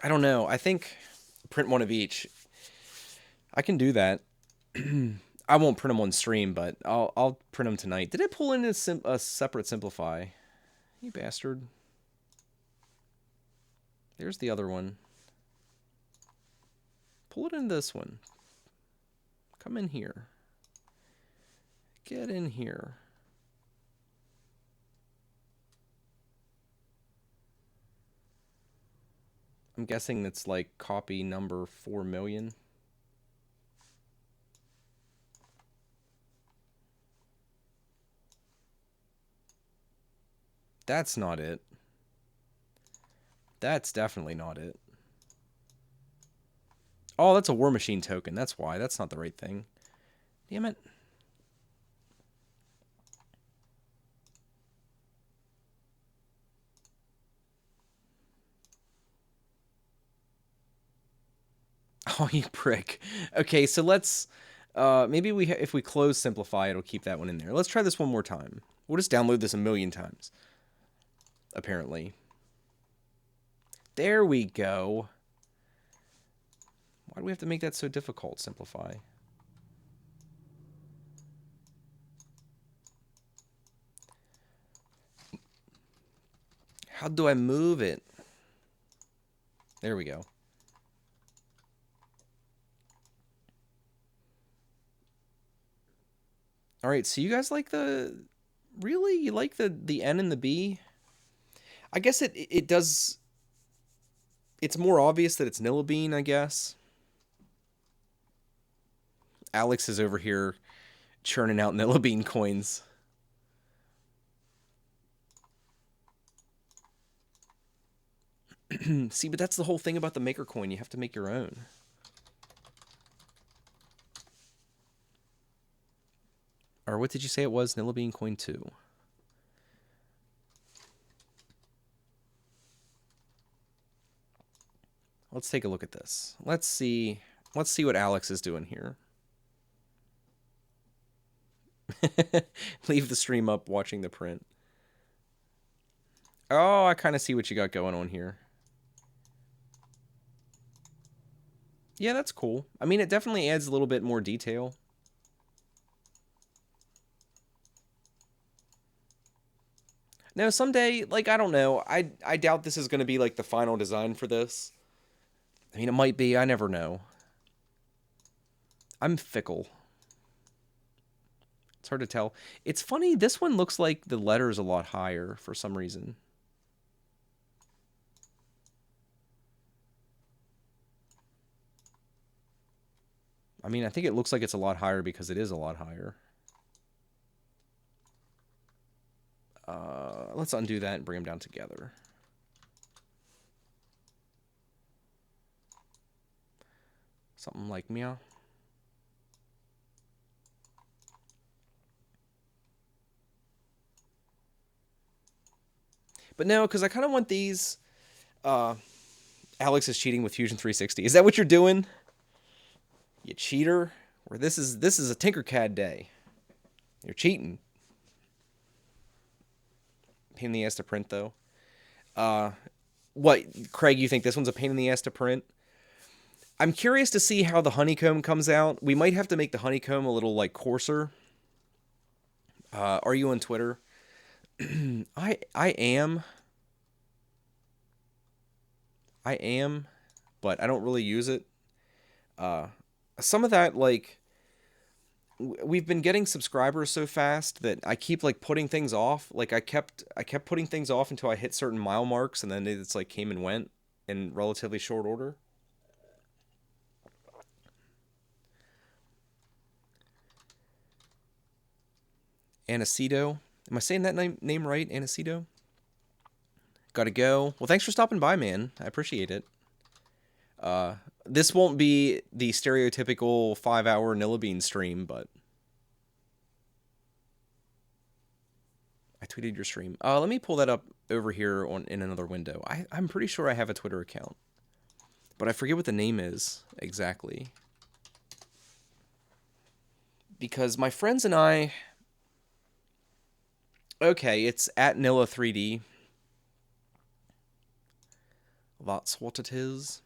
I don't know. I think print one of each. I can do that. I won't print them on stream, but I'll print them tonight. Did I pull in a separate simplify? You bastard. There's the other one. Pull it in this one. Come in here. Get in here. I'm guessing that's like copy number 4 million. That's not it. That's definitely not it. Oh, that's a War Machine token. That's why. That's not the right thing. Damn it. Oh, you prick. Okay, so let's... maybe if we close Simplify, it'll keep that one in there. Let's try this one more time. We'll just download this 1,000,000 times. Apparently. There we go. Why do we have to make that so difficult, Simplify? How do I move it? There we go. All right, so you guys like the really you like the N and the B? I guess it does. It's more obvious that it's Nillabean, I guess. Alex is over here churning out Nillabean coins. See, but that's the whole thing about the maker coin. You have to make your own. Or what did you say it was? Nillabean coin 2. Let's take a look at this. Let's see what Alex is doing here. Leave the stream up watching the print. Oh, I kind of see what you got going on here. Yeah, that's cool. I mean, it definitely adds a little bit more detail. Now, someday, like, I don't know. I doubt this is going to be, like, the final design for this. I mean, it might be. I never know. I'm fickle. It's hard to tell. It's funny. This one looks like the letter's a lot higher for some reason. I mean, I think it looks like it's a lot higher because it is a lot higher. Let's undo that and bring them down together. Something like meow. But no, because I kind of want these. Alex is cheating with Fusion 360. Is that what you're doing? You cheater. Or this is a TinkerCAD day. You're cheating. Pain in the ass to print though. What, Craig, you think this one's a pain in the ass to print? I'm curious to see how the honeycomb comes out. We might have to make the honeycomb a little like coarser. Are you on Twitter? I am. I am, but I don't really use it. Some of that, like, we've been getting subscribers so fast that I keep like putting things off. Like I kept putting things off until I hit certain mile marks, and then it's like came and went in relatively short order. Aniceto. Am I saying that name right? Aniceto? Gotta go. Well, thanks for stopping by, man. I appreciate it. This won't be the stereotypical 5-hour Nillabean stream, but I tweeted your stream. Let me pull that up over here in another window. I'm pretty sure I have a Twitter account, but I forget what the name is exactly. Because my friends and I... Okay, it's at Nilla3D. That's what it is.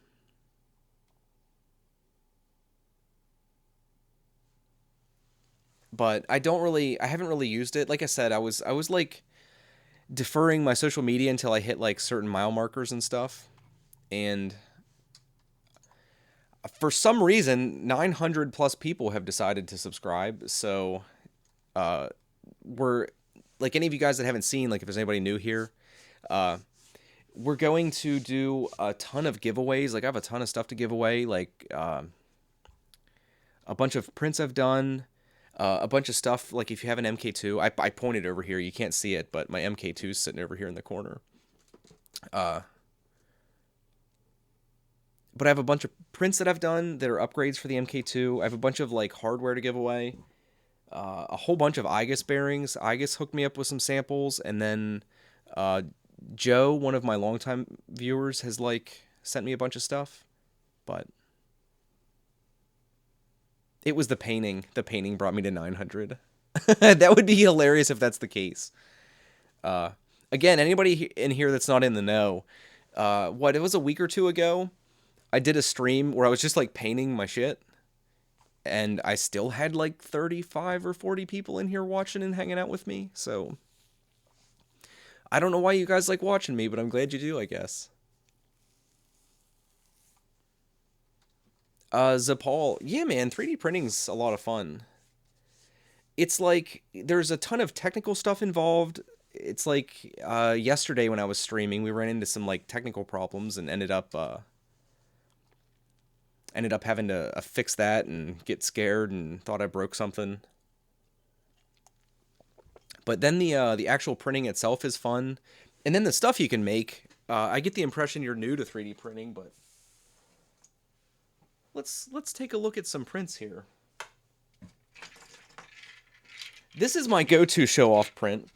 But I haven't really used it. Like I said, I was like deferring my social media until I hit like certain mile markers and stuff. And for some reason, 900 plus people have decided to subscribe. So we're like, any of you guys that haven't seen, like if there's anybody new here, we're going to do a ton of giveaways. Like I have a ton of stuff to give away, like a bunch of prints I've done, a bunch of stuff. Like if you have an MK2, I pointed over here, you can't see it, but my MK2 is sitting over here in the corner. But I have a bunch of prints that I've done that are upgrades for the MK2. I have a bunch of like hardware to give away. A whole bunch of IGUS bearings. IGUS hooked me up with some samples, and then Joe, one of my longtime viewers, has like sent me a bunch of stuff. But it was the painting. The painting brought me to 900. That would be hilarious if that's the case. Again, anybody in here that's not in the know, it was a week or two ago, I did a stream where I was just like painting my shit, and I still had like 35 or 40 people in here watching and hanging out with me. So I don't know why you guys like watching me, but I'm glad you do, I guess. Zapal, yeah, man, 3D printing's a lot of fun. it's like there's a ton of technical stuff involved. It's like yesterday when I was streaming, we ran into some like technical problems and ended up having to fix that and get scared and thought I broke something. But then the actual printing itself is fun, and then the stuff you can make. I get the impression you're new to 3D printing, but let's take a look at some prints here. This is my go-to show-off print.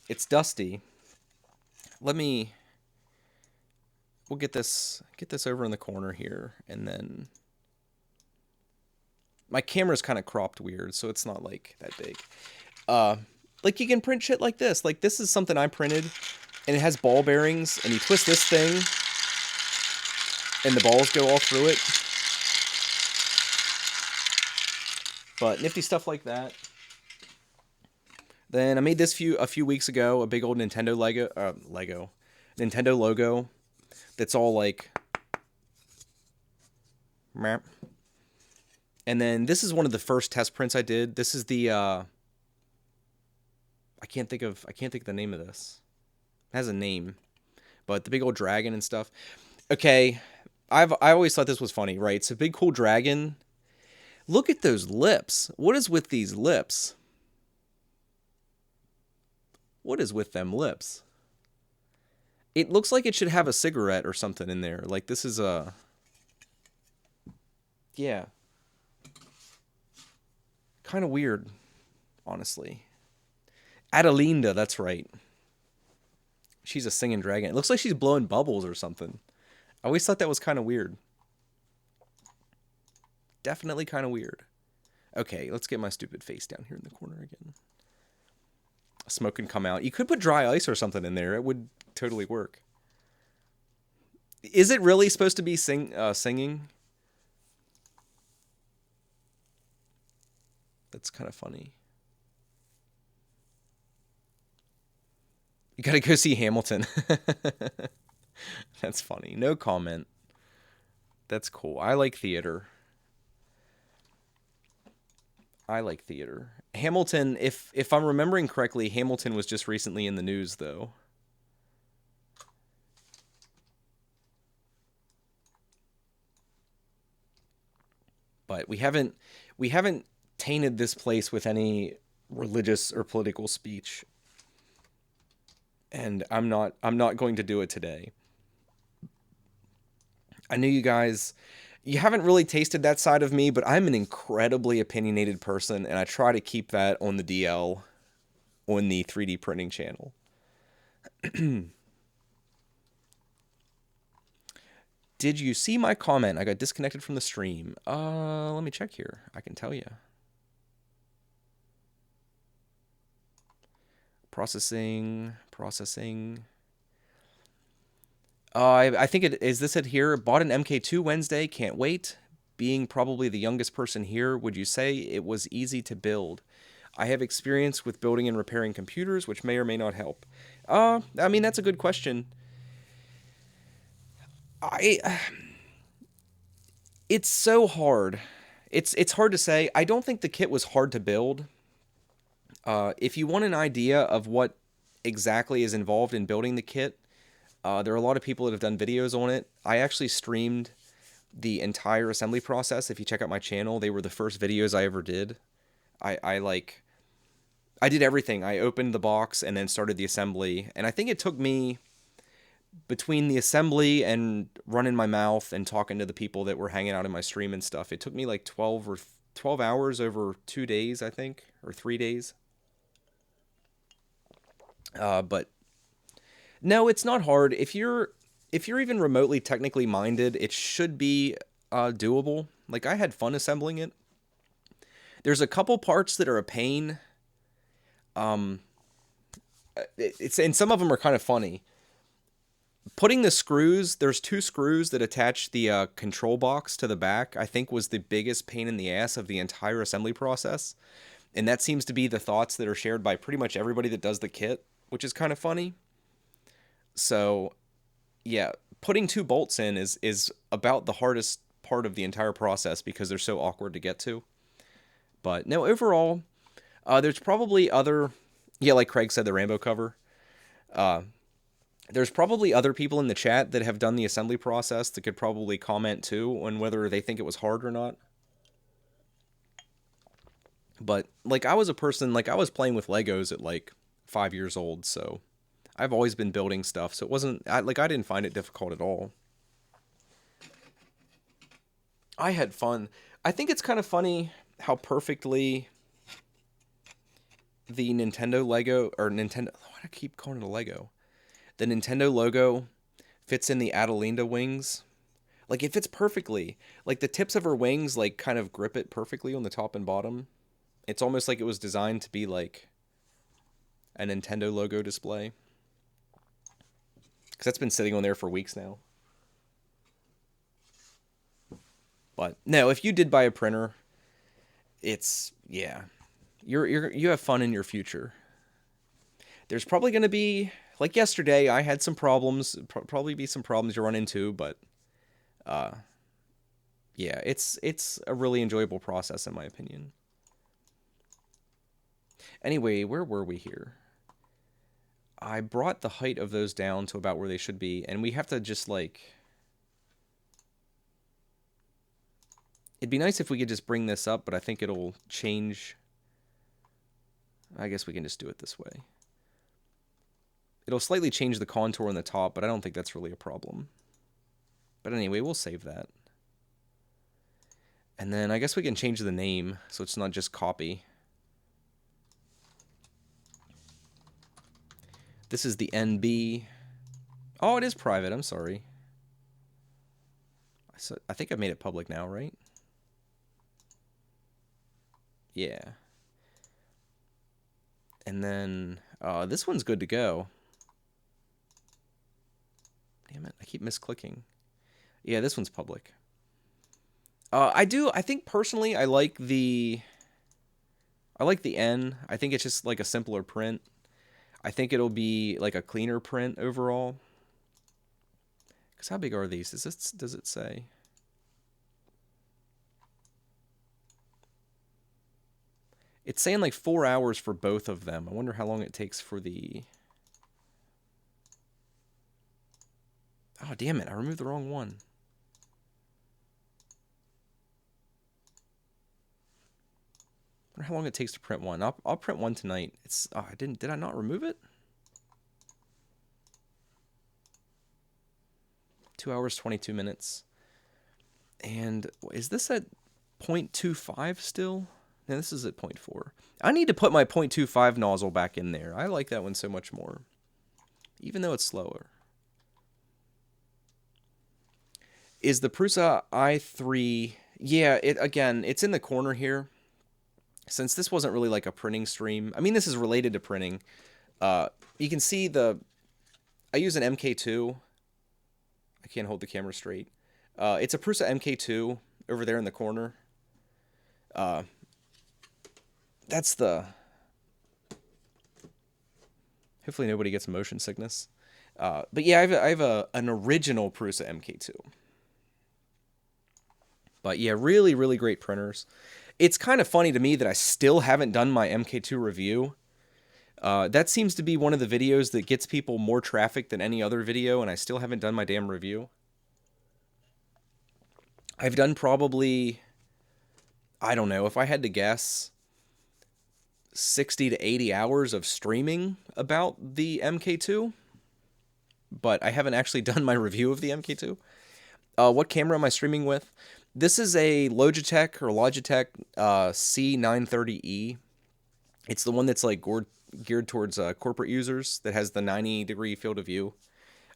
It's dusty. We'll get this over in the corner here, and then my camera's kind of cropped weird, so it's not like that big. Like you can print shit like this. Like this is something I printed, and it has ball bearings, and you twist this thing, and the balls go all through it. But nifty stuff like that. Then I made this a few weeks ago, a big old Nintendo Nintendo logo that's all like meh. And then this is one of the first test prints I did. This is the I can't think of the name of this. It has a name, but the big old dragon and stuff. Okay, I always thought this was funny, right? It's a big cool dragon. Look at those lips. What is with these lips? What is with them lips? It looks like it should have a cigarette or something in there. Like this is a... Yeah. Kind of weird, honestly. Adelinda, that's right. She's a singing dragon. It looks like she's blowing bubbles or something. I always thought that was kind of weird. Definitely kind of weird. Okay, let's get my stupid face down here in the corner again. Smoke can come out. You could put dry ice or something in there. It would totally work. Is it really supposed to be singing? That's kind of funny. You gotta go see Hamilton. That's funny. No comment. That's cool. I like theater. Hamilton, if I'm remembering correctly, Hamilton was just recently in the news, though. But we haven't tainted this place with any religious or political speech. And I'm not going to do it today. I know you guys, you haven't really tasted that side of me, but I'm an incredibly opinionated person, and I try to keep that on the DL on the 3D printing channel. Did you see my comment? I got disconnected from the stream. Let me check here. I can tell you. Processing. I think is this it here? Bought an MK2 Wednesday. Can't wait. Being probably the youngest person here, would you say it was easy to build? I have experience with building and repairing computers, which may or may not help. I mean, that's a good question. It's so hard. It's hard to say. I don't think the kit was hard to build. If you want an idea of what exactly is involved in building the kit, there are a lot of people that have done videos on it. I actually streamed the entire assembly process. If you check out my channel, they were the first videos I ever did. I did everything. I opened the box and then started the assembly. And I think it took me, between the assembly and running my mouth and talking to the people that were hanging out in my stream and stuff, it took me like 12 hours over 2 days, I think, or 3 days. But no, it's not hard. If you're even remotely technically minded, it should be doable. Like, I had fun assembling it. There's a couple parts that are a pain. And some of them are kind of funny. Putting the screws, there's 2 screws that attach the control box to the back, I think was the biggest pain in the ass of the entire assembly process. And that seems to be the thoughts that are shared by pretty much everybody that does the kit, which is kind of funny. So, yeah, putting 2 bolts in is about the hardest part of the entire process because they're so awkward to get to. But no, overall, there's probably other, yeah, like Craig said, the Rambo cover. Uh, there's probably other people in the chat that have done the assembly process that could probably comment too on whether they think it was hard or not. But like I was a person, like I was playing with Legos at like 5 years old, so I've always been building stuff, so it wasn't I didn't find it difficult at all. I had fun. I think it's kind of funny how perfectly the Nintendo Lego, or Nintendo, why do I keep calling it a Lego? The Nintendo logo fits in the Adelinda wings. Like it fits perfectly. Like the tips of her wings like kind of grip it perfectly on the top and bottom. It's almost like it was designed to be like a Nintendo logo display. Because that's been sitting on there for weeks now. But no, if you did buy a printer, it's, yeah, you have fun in your future. There's probably going to be, like yesterday, I had some problems. Probably be some problems you run into, but yeah, it's a really enjoyable process in my opinion. Anyway, where were we here? I brought the height of those down to about where they should be, and we have to just like... It'd be nice if we could just bring this up, but I think it'll change. I guess we can just do it this way. It'll slightly change the contour on the top, but I don't think that's really a problem. But anyway, we'll save that. And then I guess we can change the name so it's not just copy. This is the NB. Oh, it is private. I'm sorry. I think I made it public now, right? Yeah. And then this one's good to go. Damn it, I keep misclicking. Yeah, this one's public. I think personally I like the N. I think it's just like a simpler print. I think it'll be like a cleaner print overall. Because how big are these? Does it say? It's saying like 4 hours for both of them. I wonder how long it takes for the... Oh, damn it. I removed the wrong one. I wonder how long it takes to print one. I'll print one tonight. It's... Oh, did I not remove it? 2 hours, 22 minutes. And is this at 0.25 still? No, this is at 0.4. I need to put my 0.25 nozzle back in there. I like that one so much more. Even though it's slower. Is the Prusa i3... Yeah, again, it's in the corner here. Since this wasn't really like a printing stream. I mean, this is related to printing. You can see I use an MK2. I can't hold the camera straight. It's a Prusa MK2 over there in the corner. That's the... Hopefully nobody gets motion sickness. But yeah, I have an original Prusa MK2. But yeah, really, really great printers. It's kind of funny to me that I still haven't done my MK2 review. That seems to be one of the videos that gets people more traffic than any other video, and I still haven't done my damn review. I've done probably, I don't know, if I had to guess, 60 to 80 hours of streaming about the MK2. But I haven't actually done my review of the MK2. What camera am I streaming with? This is a Logitech C930E. It's the one that's like geared towards corporate users that has the 90-degree field of view.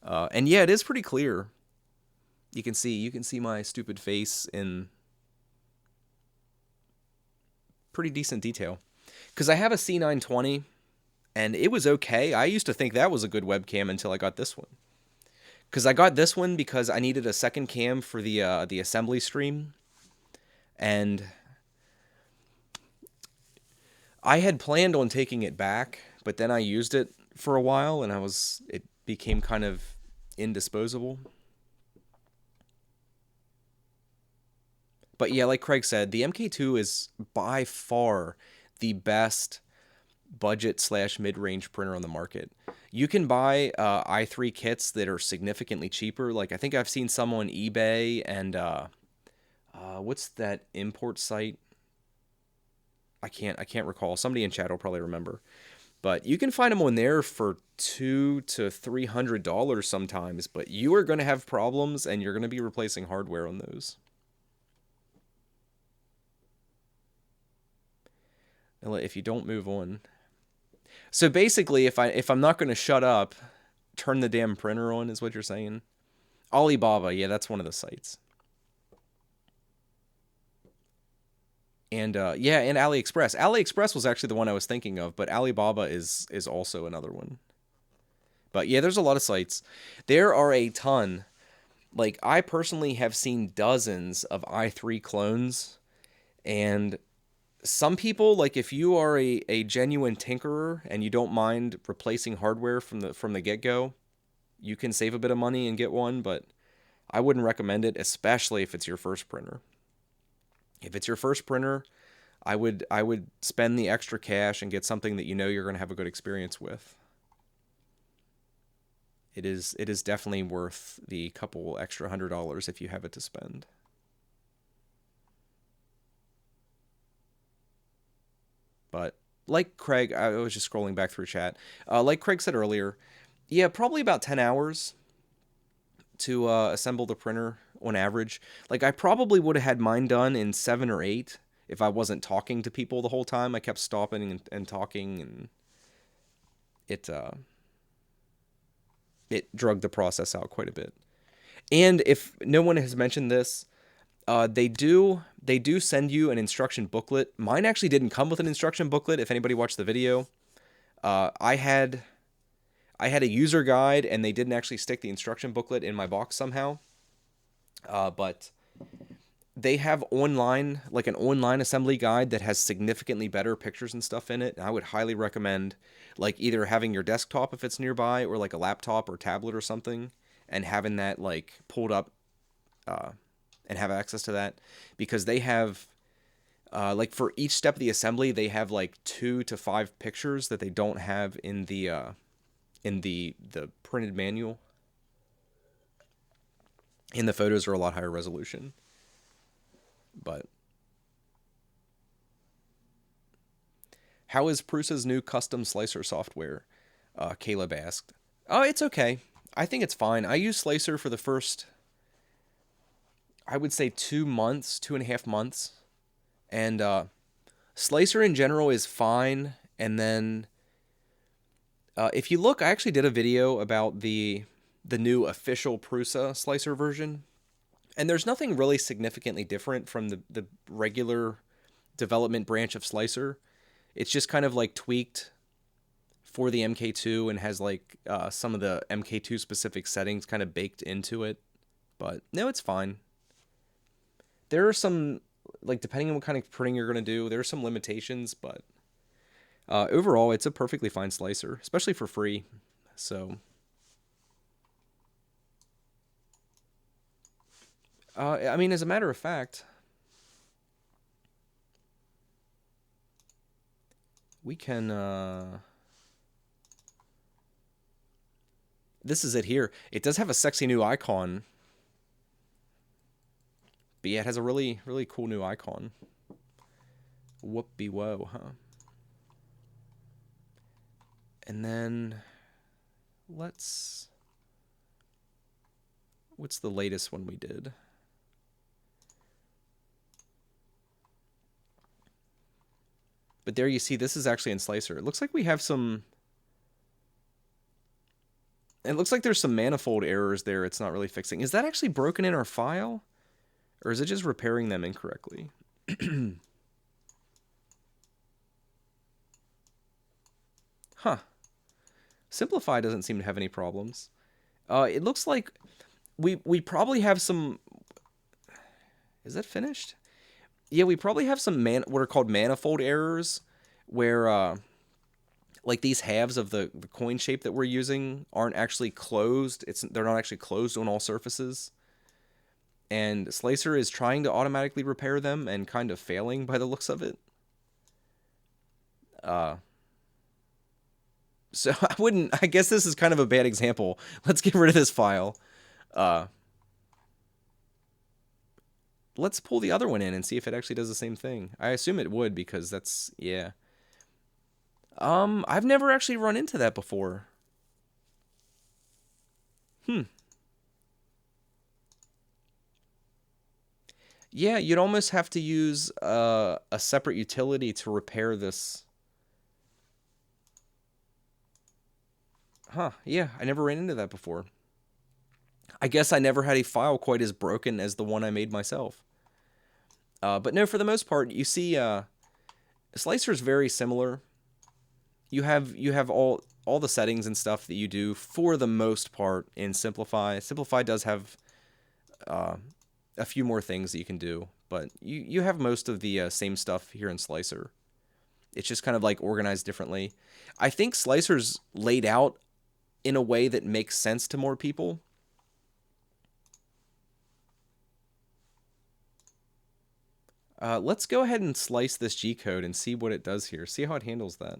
And yeah, it is pretty clear. You can see my stupid face in pretty decent detail. Because I have a C920, and it was okay. I used to think that was a good webcam until I got this one. Because I got this one because I needed a second cam for the assembly stream. And I had planned on taking it back, but then I used it for a while, and it became kind of indisposable. But yeah, like Craig said, the MK2 is by far the best budget slash mid range printer on the market. You can buy i3 kits that are significantly cheaper. Like I think I've seen some on eBay and what's that import site? I can't recall. Somebody in chat will probably remember. But you can find them on there for $200 to $300 sometimes. But you are going to have problems, and you're going to be replacing hardware on those. If you don't move on. So basically, if I'm not going to shut up, turn the damn printer on is what you're saying. Alibaba, yeah, that's one of the sites. And yeah, and AliExpress. AliExpress was actually the one I was thinking of, but Alibaba is also another one. But yeah, there's a lot of sites. There are a ton. Like I personally have seen dozens of i3 clones, and some people, like if you are a genuine tinkerer and you don't mind replacing hardware from the get-go, you can save a bit of money and get one, but I wouldn't recommend it, especially if it's your first printer. If it's your first printer, I would spend the extra cash and get something that you know you're going to have a good experience with. It is definitely worth the couple extra $100 if you have it to spend. But like Craig, I was just scrolling back through chat. Like Craig said earlier, yeah, probably about 10 hours to assemble the printer on average. Like I probably would have had mine done in 7 or 8 if I wasn't talking to people the whole time. I kept stopping and talking, and it drugged the process out quite a bit. And if no one has mentioned this, they do send you an instruction booklet. Mine actually didn't come with an instruction booklet. If anybody watched the video, I had a user guide, and they didn't actually stick the instruction booklet in my box somehow. But they have online, like an online assembly guide that has significantly better pictures and stuff in it. And I would highly recommend like either having your desktop if it's nearby, or like a laptop or tablet or something, and having that like pulled up and have access to that, because they have like for each step of the assembly, they have like 2 to 5 pictures that they don't have in the printed manual. And the photos are a lot higher resolution. But how is Prusa's new custom slicer software? Caleb asked. Oh, it's okay. I think it's fine. I used Slicer for the first, I would say 2 months, 2.5 months. And Slicer in general is fine. And then if you look, I actually did a video about the new official Prusa Slicer version. And there's nothing really significantly different from the regular development branch of Slicer. It's just kind of like tweaked for the MK2 and has like some of the MK2 specific settings kind of baked into it. But no, it's fine. There are some, like depending on what kind of printing you're going to do, there are some limitations, but overall it's a perfectly fine slicer, especially for free. So I mean, as a matter of fact, we can, this is it here. It does have a sexy new icon. But yeah, it has a really, really cool new icon. Whoopie whoa, huh? And then, what's the latest one we did? But there you see, this is actually in Slicer. It looks like we have some... It looks like there's some manifold errors there it's not really fixing. Is that actually broken in our file? Or is it just repairing them incorrectly? Huh. Simplify doesn't seem to have any problems. It looks like we probably have some... Is that finished? Yeah, we probably have some what are called manifold errors, where like these halves of the coin shape that we're using aren't actually closed. They're not actually closed on all surfaces. and Slicer is trying to automatically repair them and kind of failing by the looks of it. Uh, so I guess this is kind of a bad example. Let's get rid of this file. Uh, let's pull the other one in and see if it actually does the same thing. I assume it would because that's, yeah. I've never actually run into that before. Yeah, you'd almost have to use a separate utility to repair this. Huh, yeah, I never ran into that before. I guess I never had a file quite as broken as the one I made myself. But no, for the most part, you see, Slicer is very similar. You have all the settings and stuff that you do for the most part in Simplify. Simplify does have a few more things that you can do, but you have most of the same stuff here in Slicer. It's just kind of like organized differently. I think Slicer's laid out in a way that makes sense to more people. Let's go ahead and slice this G code and see what it does here. See how it handles that.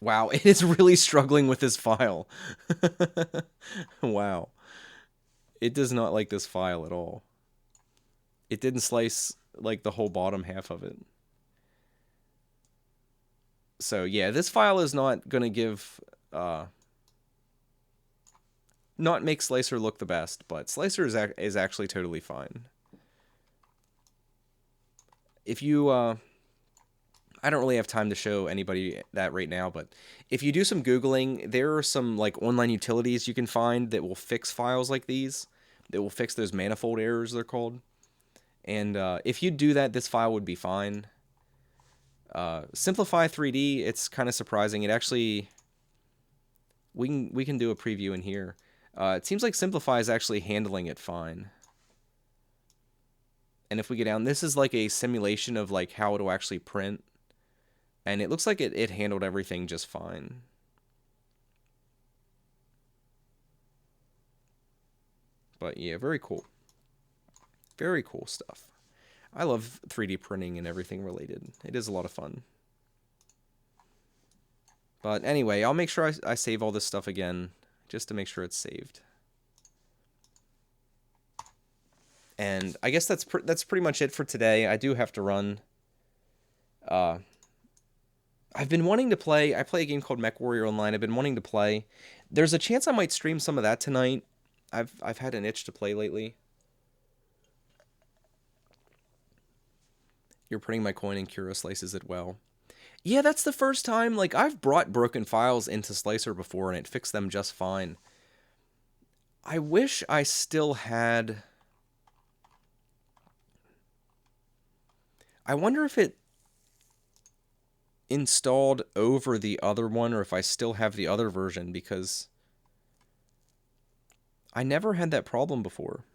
Wow, it is really struggling with this file. Wow. It does not like this file at all. It didn't slice like the whole bottom half of it. So yeah, this file is not going to give, not make Slicer look the best, but Slicer is actually totally fine. If you, I don't really have time to show anybody that right now, but if you do some Googling, there are some like online utilities you can find that will fix files like these, that will fix those manifold errors they're called. And if you do that, this file would be fine. Simplify 3D, it's kind of surprising. It actually, we can do a preview in here. It seems like Simplify is actually handling it fine. And if we get down, this is like a simulation of like how it'll actually print. And it looks like it handled everything just fine. But yeah, very cool. Very cool stuff. I love 3D printing and everything related. It is a lot of fun. But anyway, I'll make sure I save all this stuff again, just to make sure it's saved. And I guess that's pretty much it for today. I do have to run. I've been wanting to play. I play a game called MechWarrior Online. I've been wanting to play. There's a chance I might stream some of that tonight. I've had an itch to play lately. You're putting my coin in Kuro slices it well. Yeah, that's the first time. Like, I've brought broken files into Slicer before, and it fixed them just fine. I wish I still had... I wonder if it installed over the other one, or if I still have the other version, because I never had that problem before.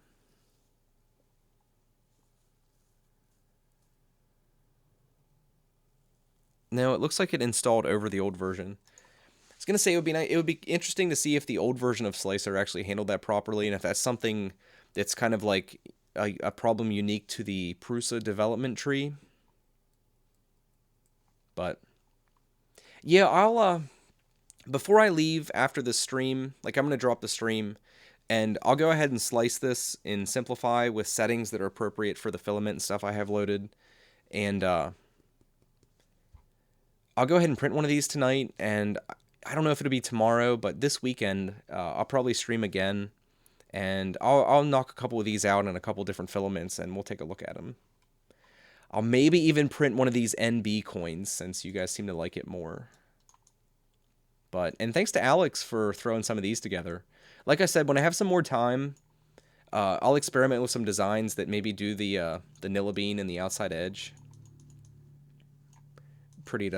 No, it looks like it installed over the old version. I was gonna say it would be interesting to see if the old version of Slicer actually handled that properly, and if that's something that's kind of like a problem unique to the Prusa development tree. But yeah, I'll before I leave after the stream, like I'm gonna drop the stream, and I'll go ahead and slice this in Simplify with settings that are appropriate for the filament and stuff I have loaded, and I'll go ahead and print one of these tonight, and I don't know if it'll be tomorrow, but this weekend I'll probably stream again, and I'll knock a couple of these out in a couple different filaments, and we'll take a look at them. I'll maybe even print one of these NB coins, since you guys seem to like it more. And thanks to Alex for throwing some of these together. Like I said, when I have some more time, I'll experiment with some designs that maybe do the Nillabean and the outside edge. Pretty it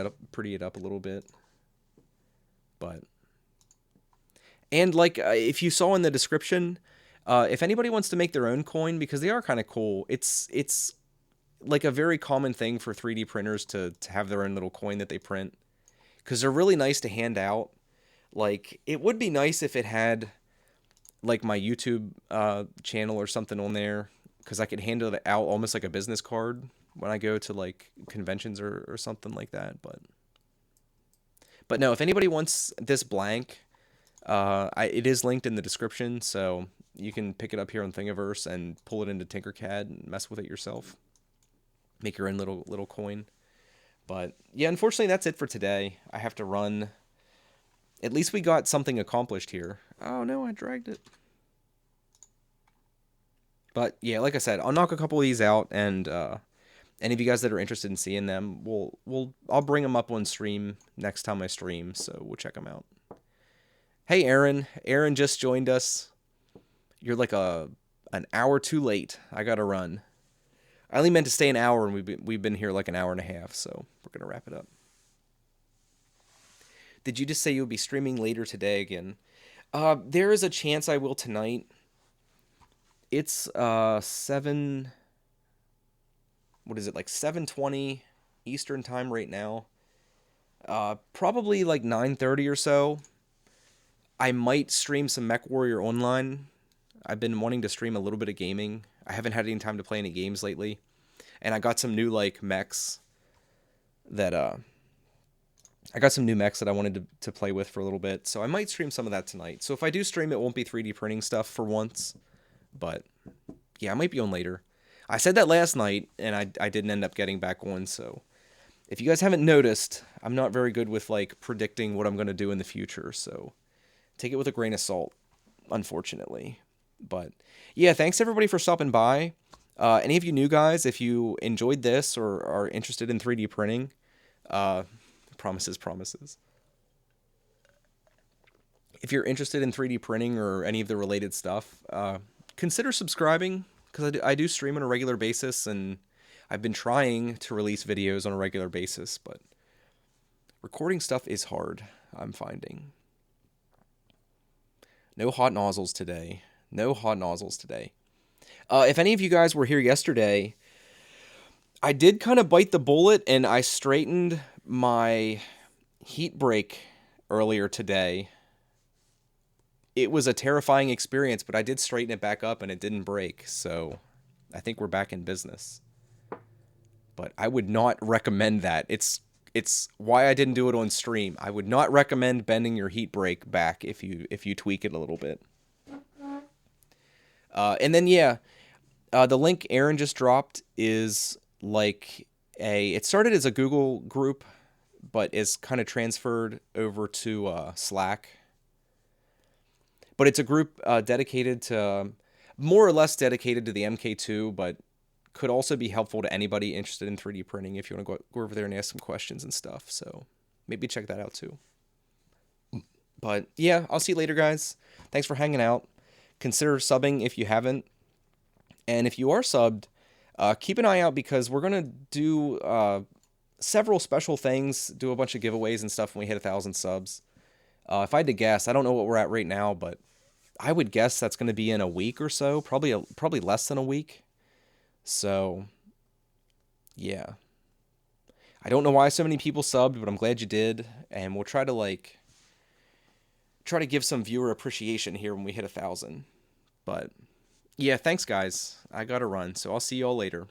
up a little bit. And like if you saw in the description, if anybody wants to make their own coin, because they are kind of cool, it's like a very common thing for 3D printers to have their own little coin that they print, because they're really nice to hand out. Like, it would be nice if it had like my YouTube channel or something on there, because I could hand it out almost like a business card when I go to like conventions or something like that. But no, if anybody wants this blank, it is linked in the description, so you can pick it up here on Thingiverse and pull it into TinkerCAD and mess with it yourself. Make your own little coin. But yeah, unfortunately, that's it for today. I have to run. At least we got something accomplished here. Oh no, I dragged it. But yeah, like I said, I'll knock a couple of these out, and any of you guys that are interested in seeing them, I'll bring them up on stream next time I stream, so we'll check them out. Hey, Aaron. Aaron just joined us. You're like an hour too late. I gotta run. I only meant to stay an hour, and we've been here like an hour and a half, so we're gonna wrap it up. Did you just say you'll be streaming later today again? There is a chance I will tonight. It's 7. What is it, like 7:20 Eastern time right now? Probably like 9:30 or so. I might stream some MechWarrior Online. I've been wanting to stream a little bit of gaming. I haven't had any time to play any games lately, and I got some new like mechs that I wanted to play with for a little bit, so I might stream some of that tonight. So if I do stream, it won't be 3D printing stuff for once, but yeah, I might be on later. I said that last night, and I didn't end up getting back on, so if you guys haven't noticed, I'm not very good with like predicting what I'm going to do in the future, so take it with a grain of salt, unfortunately. But yeah, thanks everybody for stopping by. Any of you new guys, if you enjoyed this or are interested in 3D printing, promises. If you're interested in 3D printing or any of the related stuff, consider subscribing, because I do stream on a regular basis, and I've been trying to release videos on a regular basis, but recording stuff is hard, I'm finding. No hot nozzles today. No hot nozzles today. If any of you guys were here yesterday, I did kind of bite the bullet, and I straightened my heat break earlier today. It was a terrifying experience, but I did straighten it back up, and it didn't break, so I think we're back in business. But I would not recommend that. It's why I didn't do it on stream. I would not recommend bending your heat break back if you tweak it a little bit. And then yeah, the link Aaron just dropped is like it started as a Google group, but is kind of transferred over to Slack. But it's a group dedicated to, more or less dedicated to the MK2, but could also be helpful to anybody interested in 3D printing if you want to go over there and ask some questions and stuff. So maybe check that out too. But yeah, I'll see you later, guys. Thanks for hanging out. Consider subbing if you haven't. And if you are subbed, keep an eye out, because we're going to do several special things, do a bunch of giveaways and stuff when we hit 1,000 subs. If I had to guess, I don't know what we're at right now, but I would guess that's going to be in a week or so, probably less than a week. So, yeah. I don't know why so many people subbed, but I'm glad you did, and we'll try to give some viewer appreciation here when we hit 1,000. But yeah, thanks guys. I gotta run, so I'll see y'all later.